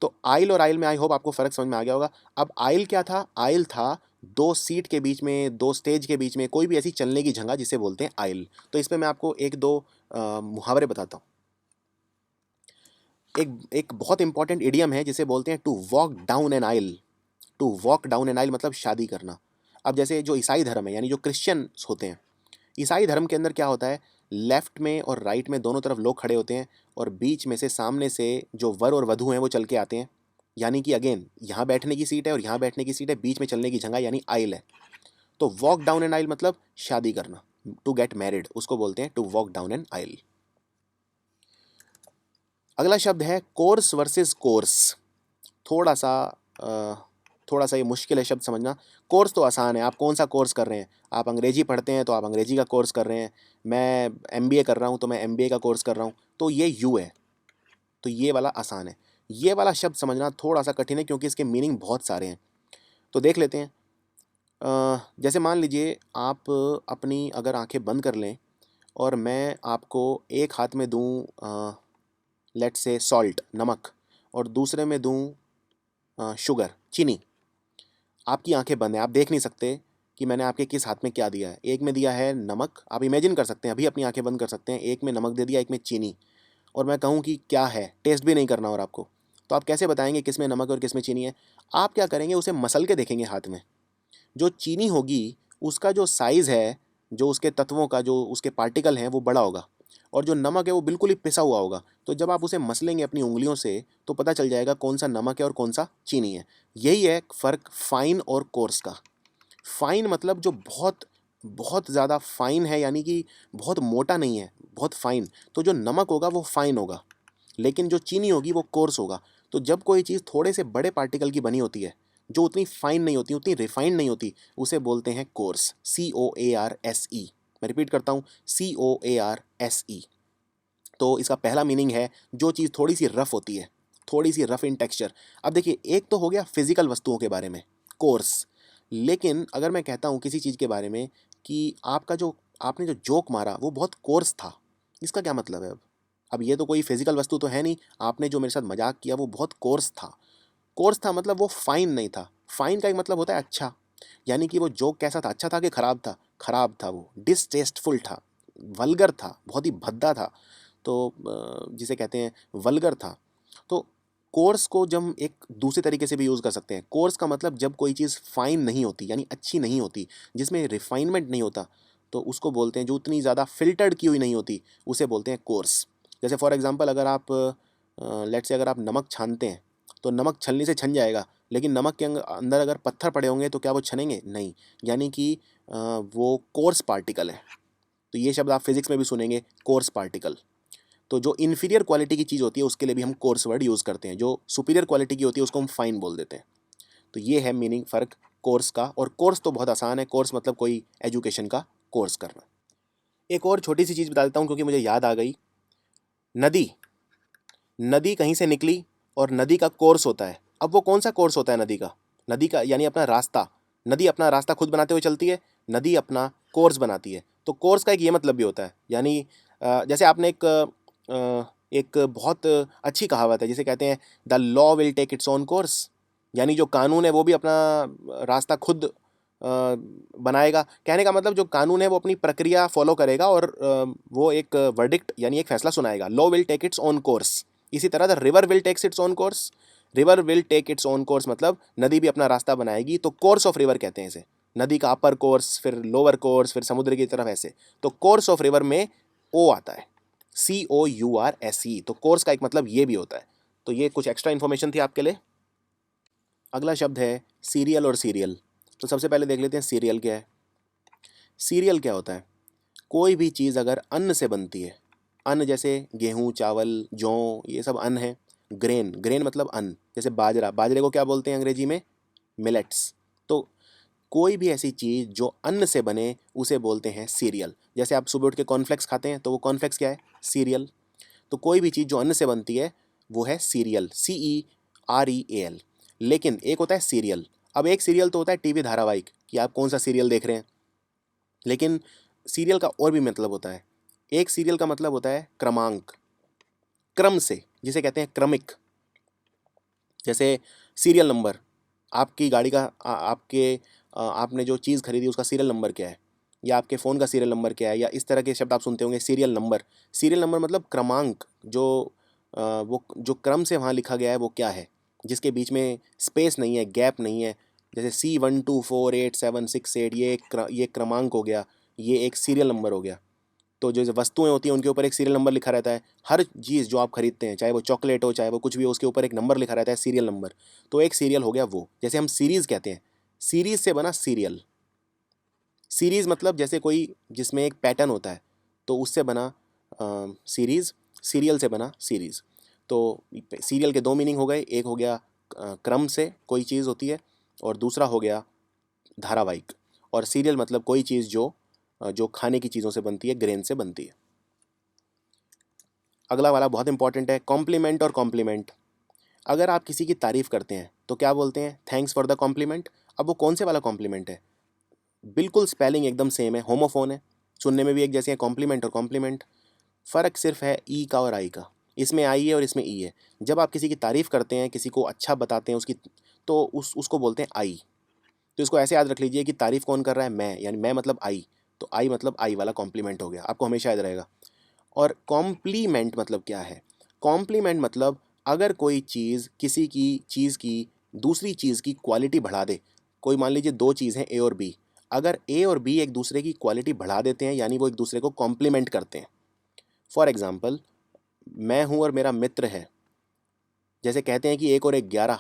तो आइल और आइल में आई होप आपको फ़र्क समझ में आ गया होगा। अब आइल क्या था? आइल था दो सीट के बीच में, दो स्टेज के बीच में कोई भी ऐसी चलने की जगह जिसे बोलते हैं आइल। तो इस पे मैं आपको एक दो मुहावरे बताता हूँ। एक एक बहुत इंपॉर्टेंट इडियम है जिसे बोलते हैं to walk down an aisle. To walk down an aisle मतलब शादी करना। अब जैसे जो ईसाई धर्म है, यानी जो क्रिश्चियंस होते हैं, ईसाई धर्म के अंदर क्या होता है, लेफ्ट में और राइट में दोनों तरफ लोग खड़े होते हैं, और बीच में से सामने से जो वर और वधू हैं वो चल के आते हैं। यानी कि अगेन यहाँ बैठने की सीट है और यहाँ बैठने की सीट है, बीच में चलने की जगह यानी आइल है। तो वॉक डाउन एन आइल मतलब शादी करना, टू गेट मैरिड, उसको बोलते हैं टू वॉक डाउन एन आइल। अगला शब्द है कोर्स वर्सेस कोर्स। थोड़ा सा अ, थोड़ा सा ये मुश्किल है शब्द समझना। कोर्स तो आसान है, आप कौन सा कोर्स कर रहे हैं, आप अंग्रेजी पढ़ते हैं तो आप अंग्रेजी का कोर्स कर रहे हैं, मैं एमबीए कर रहा हूँ तो मैं एमबीए का कोर्स कर रहा हूँ, तो ये यू है, तो ये वाला आसान है। ये वाला शब्द समझना थोड़ा सा कठिन है क्योंकि इसके मीनिंग बहुत सारे हैं। तो देख लेते हैं। जैसे मान लीजिए आप अपनी अगर आंखें बंद कर लें और मैं आपको एक हाथ में दूँ लेट्स से सॉल्ट नमक, और दूसरे में दूँ शुगर चीनी। आपकी आंखें बंद हैं, आप देख नहीं सकते कि मैंने आपके किस हाथ में क्या दिया है। एक में दिया है नमक, आप इमेजिन कर सकते हैं, अभी अपनी आंखें बंद कर सकते हैं, एक में नमक दे दिया, एक में चीनी, और मैं कहूँ कि क्या है, टेस्ट भी नहीं करना और आपको, तो आप कैसे बताएंगे किस में नमक और किस में चीनी है? आप क्या करेंगे, उसे मसल के देखेंगे हाथ में। जो चीनी होगी उसका जो साइज़ है, जो उसके तत्वों का, जो उसके पार्टिकल हैं वो बड़ा होगा, और जो नमक है वो बिल्कुल ही पिसा हुआ होगा। तो जब आप उसे मसलेंगे अपनी उंगलियों से तो पता चल जाएगा कौन सा नमक है और कौन सा चीनी है। यही है फ़र्क फाइन और कोर्स का। फाइन मतलब जो बहुत बहुत ज़्यादा फाइन है, यानी कि बहुत मोटा नहीं है, बहुत फाइन, तो जो नमक होगा वो फाइन होगा, लेकिन जो चीनी होगी वो कोर्स होगा। तो जब कोई चीज़ थोड़े से बड़े पार्टिकल की बनी होती है, जो उतनी फाइन नहीं होती, उतनी रिफाइंड नहीं होती, उसे बोलते हैं कोर्स, COARSE। मैं रिपीट करता हूँ, COARSE। तो इसका पहला मीनिंग है जो चीज़ थोड़ी सी रफ होती है, थोड़ी सी रफ इन टेक्सचर। अब देखिए, एक तो हो गया फिजिकल वस्तुओं के बारे में कोर्स, लेकिन अगर मैं कहता हूँ किसी चीज़ के बारे में कि आपका जो आपने जो जोक मारा वो बहुत कोर्स था, इसका क्या मतलब है? अब ये तो कोई फिजिकल वस्तु तो है नहीं, आपने जो मेरे साथ मजाक किया वो बहुत कोर्स था। कोर्स था मतलब वो फाइन नहीं था। फाइन का एक मतलब होता है अच्छा, यानी कि वो जोक कैसा था, अच्छा था कि खराब था? खराब था, वो डिसटेस्टफुल था, वल्गर था, बहुत ही भद्दा था, तो जिसे कहते हैं वल्गर था। तो कोर्स को जब हम एक दूसरे तरीके से भी यूज़ कर सकते हैं। कोर्स का मतलब जब कोई चीज़ फाइन नहीं होती, यानी अच्छी नहीं होती, जिसमें रिफाइनमेंट नहीं होता, तो उसको बोलते हैं, जो उतनी ज़्यादा फिल्टर्ड की हुई नहीं होती, उसे बोलते हैं कोर्स। जैसे फॉर एग्जांपल, अगर आप लेट्स से अगर आप नमक छानते हैं तो नमक छलनी से छन जाएगा, लेकिन नमक के अंदर अगर पत्थर पड़े होंगे तो क्या वो छनेंगे? नहीं। यानी कि वो कोर्स पार्टिकल है। तो ये शब्द आप फिजिक्स में भी सुनेंगे, कोर्स पार्टिकल। तो जो इन्फीरियर क्वालिटी की चीज़ होती है उसके लिए भी हम कोर्स वर्ड यूज़ करते हैं, जो सुपीरियर क्वालिटी की होती है उसको हम फाइन बोल देते हैं। तो ये है मीनिंग फ़र्क कोर्स का। और कोर्स तो बहुत आसान है, कोर्स मतलब कोई एजुकेशन का कोर्स करना। एक और छोटी सी चीज़ बता देता हूँ क्योंकि मुझे याद आ गई। नदी, नदी कहीं से निकली और नदी का कोर्स होता है। अब वो कौन सा कोर्स होता है नदी का? नदी का यानी अपना रास्ता। नदी अपना रास्ता खुद बनाते हुए चलती है, नदी अपना कोर्स बनाती है। तो कोर्स का एक ये मतलब भी होता है, यानी जैसे आपने एक बहुत अच्छी कहावत है जिसे कहते हैं the law will take its own course, यानी जो कानून है वो भी अपना रास्ता खुद बनाएगा। कहने का मतलब जो कानून है वो अपनी प्रक्रिया फॉलो करेगा और वो एक वर्डिक्ट यानी एक फैसला सुनाएगा। Law will take its own course. इसी तरह the river will takes its own course. River will take its own course मतलब नदी भी अपना रास्ता बनाएगी, तो कोर्स ऑफ रिवर कहते हैं इसे। नदी का अपर कोर्स, फिर लोअर कोर्स, फिर समुद्र की तरफ ऐसे। तो कोर्स ऑफ रिवर में ओ आता है, COURSE। तो कोर्स का एक मतलब ये भी होता है। तो ये कुछ एक्स्ट्रा इन्फॉर्मेशन थी आपके लिए। अगला शब्द है सीरियल और सीरियल। तो सबसे पहले देख लेते हैं सीरियल क्या है। सीरियल क्या होता है? कोई भी चीज़ अगर अन्न से बनती है, अन्न जैसे गेहूँ, चावल, जौ, ये सब अन्न है। ग्रेन, ग्रेन मतलब अन्न, जैसे बाजरा, बाजरे को क्या बोलते हैं अंग्रेजी में? मिलेट्स। तो कोई भी ऐसी चीज़ जो अन्न से बने उसे बोलते हैं सीरियल। जैसे आप सुबह उठ के कॉर्नफ्लेक्स खाते हैं तो वो कॉर्नफ्लेक्स क्या है? सीरियल। तो कोई भी चीज़ जो अन्न से बनती है वो है सीरियल, CEREAL। लेकिन एक होता है सीरियल। अब एक सीरियल तो होता है टीवी धारावाहिक कि आप कौन सा सीरियल देख रहे हैं, लेकिन सीरियल का और भी मतलब होता है। एक सीरियल का मतलब होता है क्रमांक, क्रम से, जिसे कहते हैं क्रमिक। जैसे सीरियल नंबर, आपकी गाड़ी का आपने जो चीज़ खरीदी उसका सीरियल नंबर क्या है, या आपके फ़ोन का सीरियल नंबर क्या है, या इस तरह के शब्द आप सुनते होंगे, सीरियल नंबर। सीरियल नंबर मतलब क्रमांक, जो वो जो क्रम से वहाँ लिखा गया है वो क्या है, जिसके बीच में स्पेस नहीं है, गैप नहीं है। जैसे C124876 ये क्रमांक हो गया, ये एक सीरियल नंबर हो गया। तो जो वस्तुएं होती हैं उनके ऊपर एक सीरियल नंबर लिखा रहता है। हर चीज़ जो आप खरीदते हैं, चाहे वो चॉकलेट हो, चाहे वो कुछ भी हो, उसके ऊपर एक नंबर लिखा रहता है, सीरियल नंबर। तो एक सीरियल हो गया वो। जैसे हम सीरीज़ कहते हैं, सीरीज़ से बना सीरियल। सीरीज़ मतलब जैसे कोई जिसमें एक पैटर्न होता है, तो उससे बना सीरीज़। सीरियल से बना सीरीज़। तो सीरियल के दो मीनिंग हो गए, एक हो गया क्रम से कोई चीज़ होती है, और दूसरा हो गया धारावाहिक। और सीरियल मतलब कोई चीज़ जो खाने की चीज़ों से बनती है, ग्रेन से बनती है। अगला वाला बहुत इंपॉर्टेंट है, कॉम्प्लीमेंट और कॉम्प्लीमेंट। अगर आप किसी की तारीफ़ करते हैं तो क्या बोलते हैं, थैंक्स फॉर द कॉम्प्लीमेंट। अब वो कौन से वाला कॉम्प्लीमेंट है, बिल्कुल स्पेलिंग एकदम सेम है, होमोफोन है, सुनने में भी एक जैसे हैं, कॉम्प्लीमेंट और कॉम्प्लीमेंट। फ़र्क सिर्फ है ई का और आई का। इसमें आई है और इसमें ई है। जब आप किसी की तारीफ़ करते हैं, किसी को अच्छा बताते हैं उसकी, तो उसको बोलते हैं आई। तो इसको ऐसे याद रख लीजिए कि तारीफ़ कौन कर रहा है, मैं, यानी मैं मतलब आई। तो आई मतलब आई वाला कॉम्प्लीमेंट हो गया, आपको हमेशा याद रहेगा। और कॉम्प्लीमेंट मतलब क्या है, कॉम्प्लीमेंट मतलब अगर कोई चीज़ किसी की चीज़ की दूसरी चीज़ की क्वालिटी बढ़ा दे। कोई मान लीजिए दो चीज़ हैं, ए और बी। अगर ए और बी एक दूसरे की क्वालिटी बढ़ा देते हैं, यानी वो एक दूसरे को कॉम्प्लीमेंट करते हैं। फॉर एग्ज़ाम्पल, मैं हूँ और मेरा मित्र है। जैसे कहते हैं कि एक और एक 11।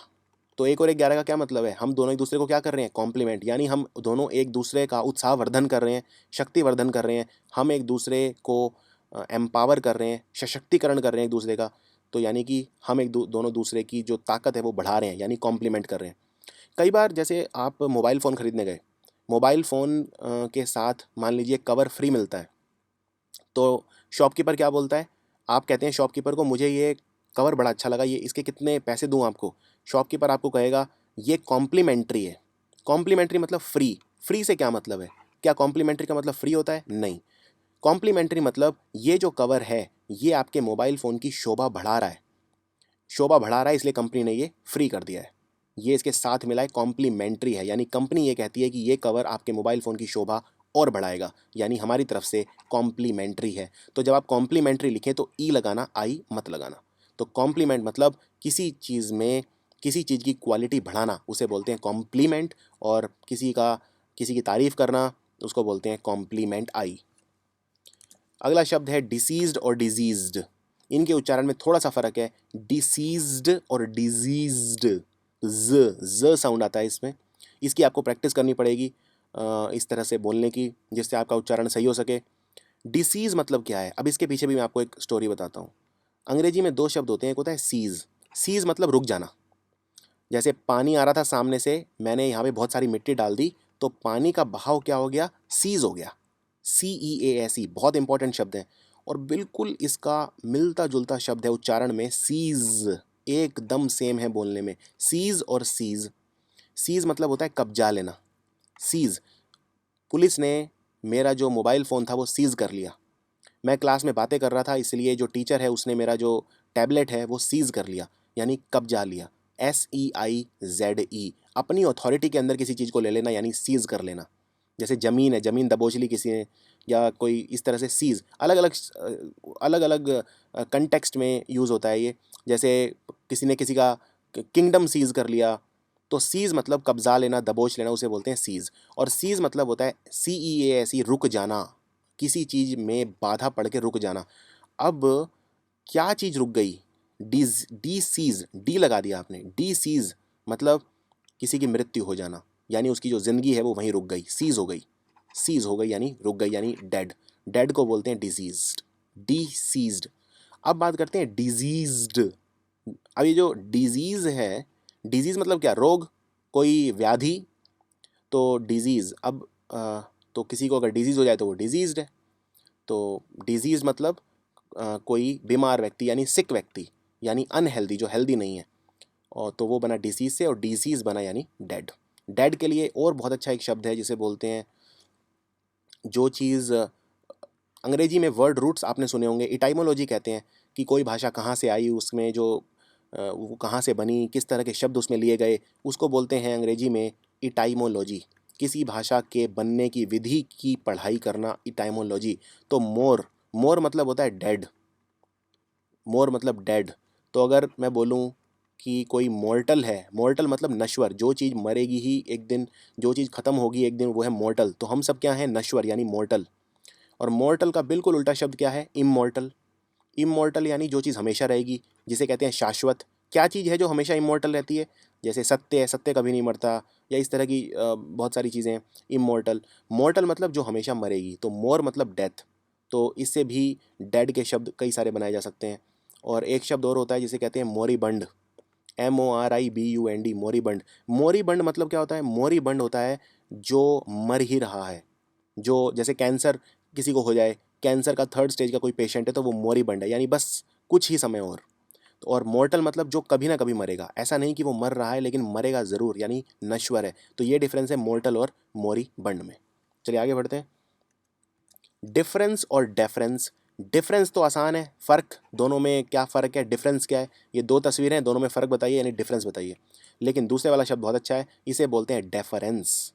तो एक और एक 11 का क्या मतलब है, हम दोनों एक दूसरे को क्या कर रहे हैं, कॉम्प्लीमेंट। यानी हम दोनों एक दूसरे का उत्साहवर्धन कर रहे हैं, शक्तिवर्धन कर रहे हैं। हम एक दूसरे को एम्पावर कर रहे हैं, सशक्तिकरण कर रहे हैं एक दूसरे का। तो यानी कि हम दोनों दूसरे की जो ताकत है वो बढ़ा रहे हैं, यानी कॉम्प्लीमेंट कर रहे हैं। कई बार जैसे आप मोबाइल फ़ोन खरीदने गए, मोबाइल फ़ोन के साथ मान लीजिए कवर फ्री मिलता है। तो शॉपकीपर क्या बोलता है, आप कहते हैं शॉपकीपर को, मुझे ये कवर बड़ा अच्छा लगा, ये इसके कितने पैसे दूँ आपको। शॉपकीपर आपको कहेगा ये कॉम्प्लीमेंट्री है। कॉम्प्लीमेंट्री मतलब फ्री। फ्री से क्या मतलब है, क्या कॉम्प्लीमेंट्री का मतलब फ्री होता है, नहीं। कॉम्प्लीमेंट्री मतलब ये जो कवर है ये आपके मोबाइल फ़ोन की शोभा बढ़ा रहा है। शोभा बढ़ा रहा है, इसलिए कंपनी ने ये फ्री कर दिया है। ये इसके साथ मिला है, कॉम्प्लीमेंट्री है। यानी कंपनी ये कहती है कि ये कवर आपके मोबाइल फ़ोन की शोभा और बढ़ाएगा, यानी हमारी तरफ से कॉम्प्लीमेंट्री है। तो जब आप कॉम्प्लीमेंट्री लिखें तो ई लगाना, आई मत लगाना। तो कॉम्प्लीमेंट मतलब किसी चीज़ में किसी चीज़ की क्वालिटी बढ़ाना, उसे बोलते हैं कॉम्प्लीमेंट। और किसी की तारीफ़ करना, उसको बोलते हैं कॉम्प्लीमेंट आई। अगला शब्द है डिसीज्ड और डिजीज्ड। इनके उच्चारण में थोड़ा सा फर्क है, डिसीज्ड और डिजीज्ड। ज साउंड आता है इसमें। इसकी आपको प्रैक्टिस करनी पड़ेगी इस तरह से बोलने की, जिससे आपका उच्चारण सही हो सके। डिसीज़ मतलब क्या है, अब इसके पीछे भी मैं आपको एक स्टोरी बताता हूँ। अंग्रेजी में दो शब्द होते हैं, एक होता है सीज़। सीज़ मतलब रुक जाना। जैसे पानी आ रहा था सामने से, मैंने यहाँ पे बहुत सारी मिट्टी डाल दी, तो पानी का बहाव क्या हो गया, सीज़ हो गया। CEASE बहुत इंपॉर्टेंट शब्द है। और बिल्कुल इसका मिलता जुलता शब्द है उच्चारण में, सीज़। एकदम सेम है बोलने में, सीज़ और सीज़। सीज़ मतलब होता है कब्जा लेना। सीज़, पुलिस ने मेरा जो मोबाइल फ़ोन था वो सीज़ कर लिया। मैं क्लास में बातें कर रहा था, इसलिए जो टीचर है उसने मेरा जो टैबलेट है वो सीज़ कर लिया, यानी कब्जा लिया। SEIZE, अपनी अथॉरिटी के अंदर किसी चीज़ को ले लेना, यानी सीज़ कर लेना। जैसे ज़मीन है, ज़मीन दबोच ली किसी ने, या कोई इस तरह से सीज़। अलग अलग कंटेक्स्ट में यूज़ होता है ये। जैसे किसी ने किसी का किंगडम सीज़ कर लिया, तो सीज़ मतलब कब्जा लेना, दबोच लेना, उसे बोलते हैं सीज़। और सीज़ मतलब होता है CEASE, रुक जाना, किसी चीज़ में बाधा पड़ के रुक जाना। अब क्या चीज़ रुक गई, डी सीज़, डी लगा दिया आपने, डी सीज़ मतलब किसी की मृत्यु हो जाना, यानी उसकी जो ज़िंदगी है वो वहीं रुक गई, सीज़ हो गई। सीज़ हो गई यानी रुक गई, यानी डेड। डेड को बोलते हैं डिजीज्ड, डिसीज्ड। अब बात करते हैं डिजीज्ड। अब ये जो डिजीज़ है, डिजीज़ मतलब क्या, रोग, कोई व्याधि। तो डिजीज़, अब तो किसी को अगर डिजीज़ हो जाए तो वो डिजीज़्ड है। तो डिजीज़ मतलब कोई बीमार व्यक्ति, यानी सिक व्यक्ति, यानी अनहेल्दी, जो हेल्दी नहीं है। और तो वो बना डिसीज़ से, और डिसीज़ बना यानी डेड। डेड के लिए और बहुत अच्छा एक शब्द है जिसे बोलते हैं, जो चीज़ अंग्रेजी में वर्ड रूट्स आपने सुने होंगे, इटाइमोलॉजी कहते हैं, कि कोई भाषा कहाँ से आई, उसमें जो वो कहाँ से बनी, किस तरह के शब्द उसमें लिए गए, उसको बोलते हैं अंग्रेजी में इटाइमोलॉजी। किसी भाषा के बनने की विधि की पढ़ाई करना, इटाइमोलॉजी। तो मोर, मोर मतलब होता है डेड। मोर मतलब डेड। तो अगर मैं बोलूँ कि कोई मॉर्टल है, मॉर्टल मतलब नश्वर, जो चीज़ मरेगी ही एक दिन, जो चीज़ ख़त्म होगी एक दिन, वो है मॉर्टल। तो हम सब क्या हैं? नश्वर यानी मॉर्टल। और मॉर्टल का बिल्कुल उल्टा शब्द क्या है? इमॉर्टल। इमॉर्टल यानी जो चीज़ हमेशा रहेगी, जिसे कहते हैं शाश्वत। क्या चीज़ है जो हमेशा इमॉर्टल रहती है? जैसे सत्य है, सत्य कभी नहीं मरता, या इस तरह की बहुत सारी चीज़ें हैं। इमॉर्टल, मॉर्टल मतलब जो हमेशा मरेगी। तो मोर मतलब डेथ। तो इससे भी डेड के शब्द कई सारे बनाए जा सकते हैं। और एक शब्द और होता है जिसे कहते हैं मोरीबंड। MORIBUND, मोरीबंड। मोरीबंड मतलब क्या होता है? मोरीबंड होता है जो मर ही रहा है। जो जैसे कैंसर किसी को हो जाए, कैंसर का 3rd स्टेज का कोई पेशेंट है, तो वो मोरीबंड है, यानी बस कुछ ही समय और। और मॉर्टल मतलब जो कभी ना कभी मरेगा, ऐसा नहीं कि वो मर रहा है लेकिन मरेगा ज़रूर, यानी नश्वर है। तो ये डिफरेंस है मॉर्टल और मोरीबंड में। चलिए आगे बढ़ते हैं। डिफरेंस और डेफरेंस। डिफरेंस तो आसान है, फ़र्क दोनों में क्या फ़र्क है, डिफरेंस क्या है? ये दो तस्वीरें हैं, दोनों में फ़र्क बताइए, यानी डिफरेंस बताइए। लेकिन दूसरे वाला शब्द बहुत अच्छा है, इसे बोलते हैं डेफरेंस।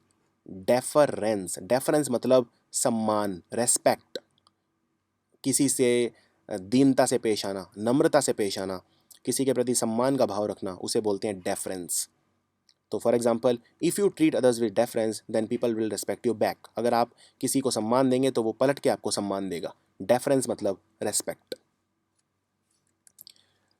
डेफरेंस, डेफरेंस मतलब सम्मान, रेस्पेक्ट, किसी से दीनता से पेश आना, नम्रता से पेश आना, किसी के प्रति सम्मान का भाव रखना, उसे बोलते हैं डेफरेंस। तो for example, if you treat others with deference then people will respect you back. अगर आप किसी को सम्मान देंगे तो वो पलट के आपको सम्मान देगा। डेफरेंस मतलब रेस्पेक्ट।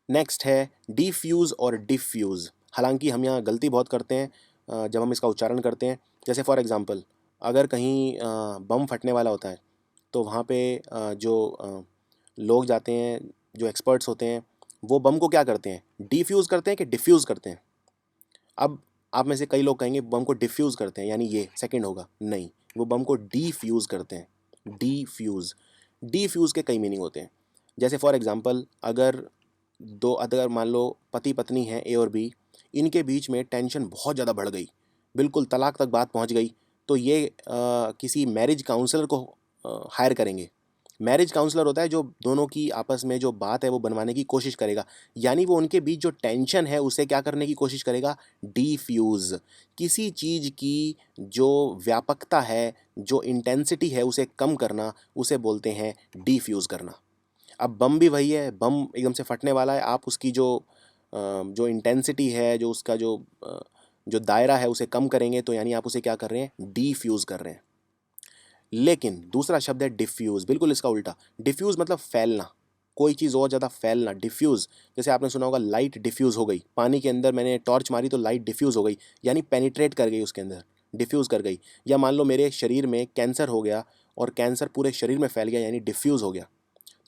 नेक्स्ट है डिफ्यूज़ और डिफ्यूज़। हालांकि हम यहाँ गलती बहुत करते हैं जब हम इसका उच्चारण करते हैं। जैसे फॉर एग्जांपल, अगर कहीं बम फटने वाला होता है, तो वहाँ पे लोग जाते हैं, जो एक्सपर्ट्स होते हैं, वो बम को क्या करते हैं? डिफ्यूज़ करते हैं कि डिफ्यूज़ करते हैं? अब आप में से कई लोग कहेंगे बम को डिफ्यूज़ करते हैं, यानी ये सेकंड होगा। नहीं, वो बम को डीफ्यूज़ करते हैं। डीफ्यूज़, डीफ्यूज़ के कई मीनिंग होते हैं। जैसे फॉर एग्जांपल, अगर मान लो पति पत्नी हैं ए और बी, इनके बीच में टेंशन बहुत ज़्यादा बढ़ गई, बिल्कुल तलाक तक बात पहुंच गई, तो ये किसी मैरिज काउंसलर को हायर करेंगे। मैरिज काउंसलर होता है जो दोनों की आपस में जो बात है वो बनवाने की कोशिश करेगा, यानी वो उनके बीच जो टेंशन है उसे क्या करने की कोशिश करेगा? डीफ्यूज़। किसी चीज़ की जो व्यापकता है, जो इंटेंसिटी है, उसे कम करना, उसे बोलते हैं डीफ्यूज़ करना। अब बम भी वही है, बम एकदम से फटने वाला है, आप उसकी जो इंटेंसिटी है, जो उसका जो दायरा है, उसे कम करेंगे, तो यानी आप उसे क्या कर रहे हैं? डीफ्यूज़ कर रहे हैं। लेकिन दूसरा शब्द है डिफ्यूज़, बिल्कुल इसका उल्टा। डिफ्यूज़ मतलब फैलना, कोई चीज़ और ज़्यादा फैलना, डिफ्यूज़। जैसे आपने सुना होगा लाइट डिफ्यूज़ हो गई, पानी के अंदर मैंने टॉर्च मारी तो लाइट डिफ्यूज़ हो गई, यानी पेनिट्रेट कर गई उसके अंदर, डिफ्यूज़ कर गई। या मान लो मेरे शरीर में कैंसर हो गया और कैंसर पूरे शरीर में फैल गया, यानी डिफ्यूज़ हो गया।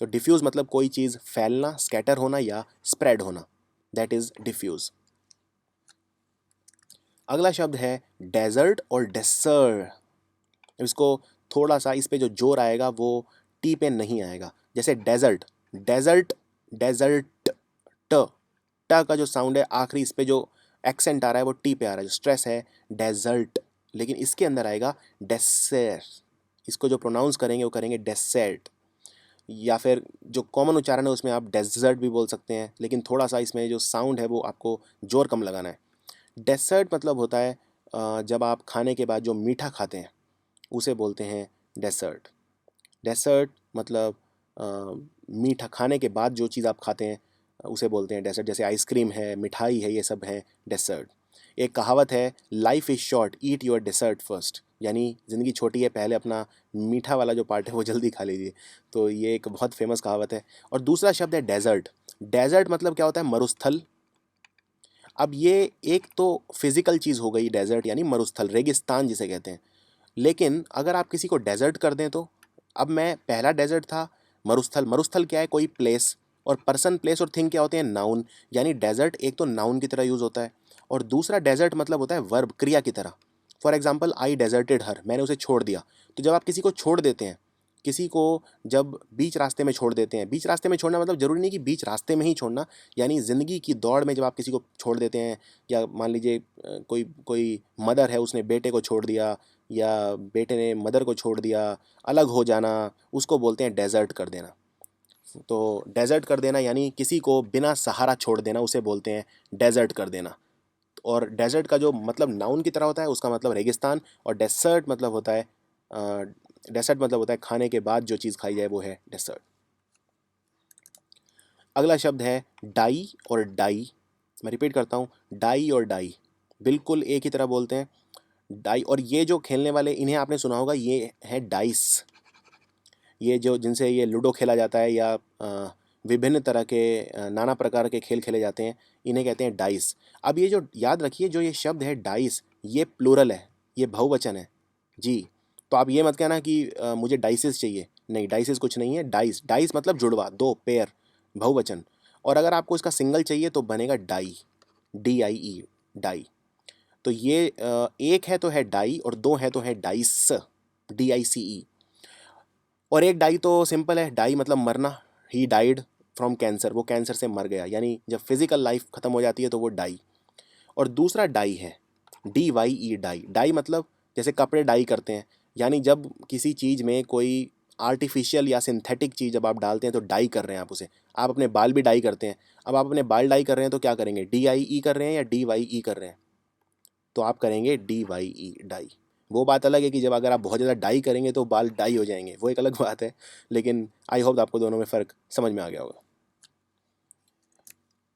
तो डिफ्यूज़ मतलब कोई चीज़ फैलना, स्कैटर होना या स्प्रेड होना, दैट इज़ डिफ्यूज़। अगला शब्द है डेजर्ट और डेसर्ट। इसको थोड़ा सा, इस पे जो जोर आएगा वो टी पे नहीं आएगा। जैसे डेजर्ट, डेजर्ट, डेजर्ट, ट ट का जो साउंड है आखिरी, इस पे जो एक्सेंट आ रहा है वो टी पे आ रहा है, जो स्ट्रेस है, डेजर्ट। लेकिन इसके अंदर आएगा डेसर्ट। इसको जो प्रोनाउंस करेंगे वो करेंगे डेसर्ट। या फिर जो कॉमन उच्चारण है उसमें आप डेजर्ट भी बोल सकते हैं, लेकिन थोड़ा सा इसमें जो साउंड है वो आपको जोर कम लगाना है। डेसर्ट मतलब होता है जब आप खाने के बाद जो मीठा खाते हैं उसे बोलते हैं डेसर्ट। डेसर्ट मतलब अ, मीठा खाने के बाद जो चीज़ आप खाते हैं उसे बोलते हैं डेसर्ट। जैसे आइसक्रीम है, मिठाई है, ये सब है डेसर्ट। एक कहावत है, life is short, eat your dessert first, यानी ज़िंदगी छोटी है, पहले अपना मीठा वाला जो पार्ट है वो जल्दी खा लीजिए। तो ये एक बहुत फेमस कहावत है। और दूसरा शब्द है डेजर्ट। डेजर्ट मतलब क्या होता है? मरुस्थल। अब ये एक तो फिजिकल चीज़ हो गई डेजर्ट, यानी मरुस्थल, रेगिस्तान जिसे कहते हैं। लेकिन अगर आप किसी को डेजर्ट कर दें तो, अब मैं पहला डेजर्ट था मरुस्थल। मरुस्थल क्या है? कोई प्लेस। और पर्सन, प्लेस और थिंग क्या होते हैं? नाउन। यानी डेजर्ट एक तो नाउन की तरह यूज़ होता है, और दूसरा डेजर्ट मतलब होता है वर्ब, क्रिया की तरह। फॉर एग्जाम्पल, आई डेजर्टेड हर, मैंने उसे छोड़ दिया। तो जब आप किसी को छोड़ देते हैं, किसी को जब बीच रास्ते में छोड़ देते हैं, बीच रास्ते में छोड़ना मतलब ज़रूरी नहीं कि बीच रास्ते में ही छोड़ना, यानी ज़िंदगी की दौड़ में जब आप किसी को छोड़ देते हैं, या मान लीजिए कोई कोई मदर है, उसने बेटे को छोड़ दिया, या बेटे ने मदर को छोड़ दिया, अलग हो जाना, उसको बोलते हैं डेजर्ट कर देना। तो डेजर्ट कर देना यानी किसी को बिना सहारा छोड़ देना, उसे बोलते हैं डेजर्ट कर देना। और डेजर्ट का जो मतलब नाउन की तरह होता है, उसका मतलब रेगिस्तान। और डेसर्ट मतलब होता है खाने के बाद जो चीज़ खाई जाए वो है डेसर्ट। अगला शब्द है डाई और डाई। मैं रिपीट करता हूँ, डाई और डाई बिल्कुल एक ही तरह बोलते हैं, डाई। और ये जो खेलने वाले, इन्हें आपने सुना होगा, ये है डाइस। ये जो जिनसे ये लूडो खेला जाता है या विभिन्न तरह के नाना प्रकार के खेल खेले जाते हैं, इन्हें कहते हैं डाइस। अब ये जो याद रखिए, जो ये शब्द है डाइस, ये प्लूरल है, ये बहुवचन है जी। तो आप ये मत कहना कि मुझे डाइसेस चाहिए, नहीं, डाइसेस कुछ नहीं है। डाइस, डाइस मतलब जुड़वा, दो, पेयर, बहुवचन। और अगर आपको इसका सिंगल चाहिए तो बनेगा डाई, DIE, डाई। तो ये एक है तो है डाई, और दो है तो है डाइस, DICE। और एक डाई तो सिंपल है, डाई मतलब मरना, ही डाइड फ्रॉम कैंसर, वो कैंसर से मर गया, यानी जब फिजिकल लाइफ खत्म हो जाती है तो वो डाई। और दूसरा डाई है DYE, डाई। डाई मतलब जैसे कपड़े डाई करते हैं, यानी जब किसी चीज़ में कोई आर्टिफिशियल या सिंथेटिक चीज़ जब आप डालते हैं तो डाई कर रहे हैं आप उसे। आप अपने बाल भी डाई करते हैं, अब आप अपने बाल डाई कर रहे हैं तो क्या करेंगे, DIE कर रहे हैं या DYE कर रहे हैं, तो आप करेंगे DYE, डाई। वो बात अलग है कि जब अगर आप बहुत ज़्यादा डाई करेंगे तो बाल डाई हो जाएंगे, वो एक अलग बात है। लेकिन आई होप आपको दोनों में फ़र्क समझ में आ गया होगा।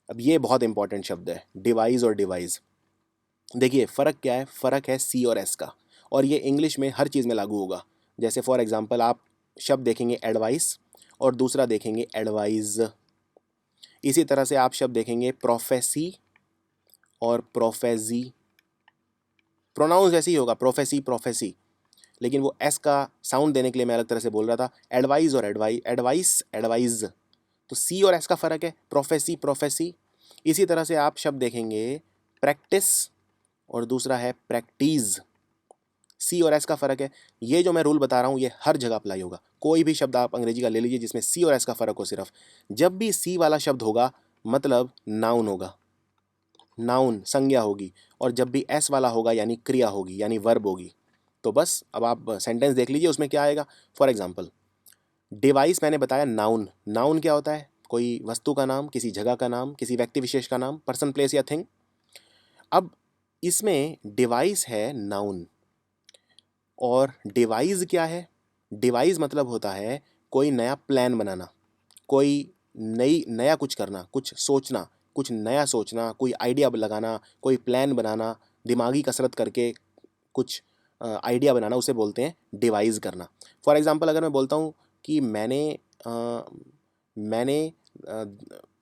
अब ये बहुत इंपॉर्टेंट शब्द है, डिवाइस और डिवाइस। देखिए फ़र्क क्या है, फ़र्क है C और S का, और ये इंग्लिश में हर चीज़ में लागू होगा। जैसे फॉर एग्जांपल आप शब्द देखेंगे एडवाइस और दूसरा देखेंगे एडवाइज। इसी तरह से आप शब्द देखेंगे प्रोफेसी और प्रोफेजी। प्रोनाउंस ऐसे ही होगा, प्रोफेसी, प्रोफेसी, लेकिन वो एस का साउंड देने के लिए मैं अलग तरह से बोल रहा था, एडवाइस और एडवाइस, एडवाइज। तो सी और एस का फ़र्क है, प्रोफेसी, प्रोफेसी। इसी तरह से आप शब्द देखेंगे प्रैक्टिस और दूसरा है प्रैक्टिस। सी और एस का फ़र्क है। ये जो मैं रूल बता रहा हूँ ये हर जगह अप्लाई होगा। कोई भी शब्द आप अंग्रेजी का ले लीजिए जिसमें सी और एस का फ़र्क हो, सिर्फ जब भी सी वाला शब्द होगा मतलब नाउन होगा, नाउन, संज्ञा होगी। और जब भी एस वाला होगा यानी क्रिया होगी, यानी वर्ब होगी। तो बस अब आप सेंटेंस देख लीजिए उसमें क्या आएगा। फॉर एग्जाम्पल डिवाइस मैंने बताया नाउन। नाउन क्या होता है, कोई वस्तु का नाम, किसी जगह का नाम, किसी व्यक्ति विशेष का नाम, पर्सन, प्लेस या थिंग। अब इसमें डिवाइस है नाउन, और डिवाइस क्या है, डिवाइस मतलब होता है कोई नया प्लान बनाना, कोई नया कुछ करना, कुछ सोचना, कुछ नया सोचना, कोई आइडिया लगाना, कोई प्लान बनाना, दिमागी कसरत करके कुछ आइडिया बनाना, उसे बोलते हैं डिवाइस करना। फॉर एग्जांपल अगर मैं बोलता हूँ कि मैंने अ,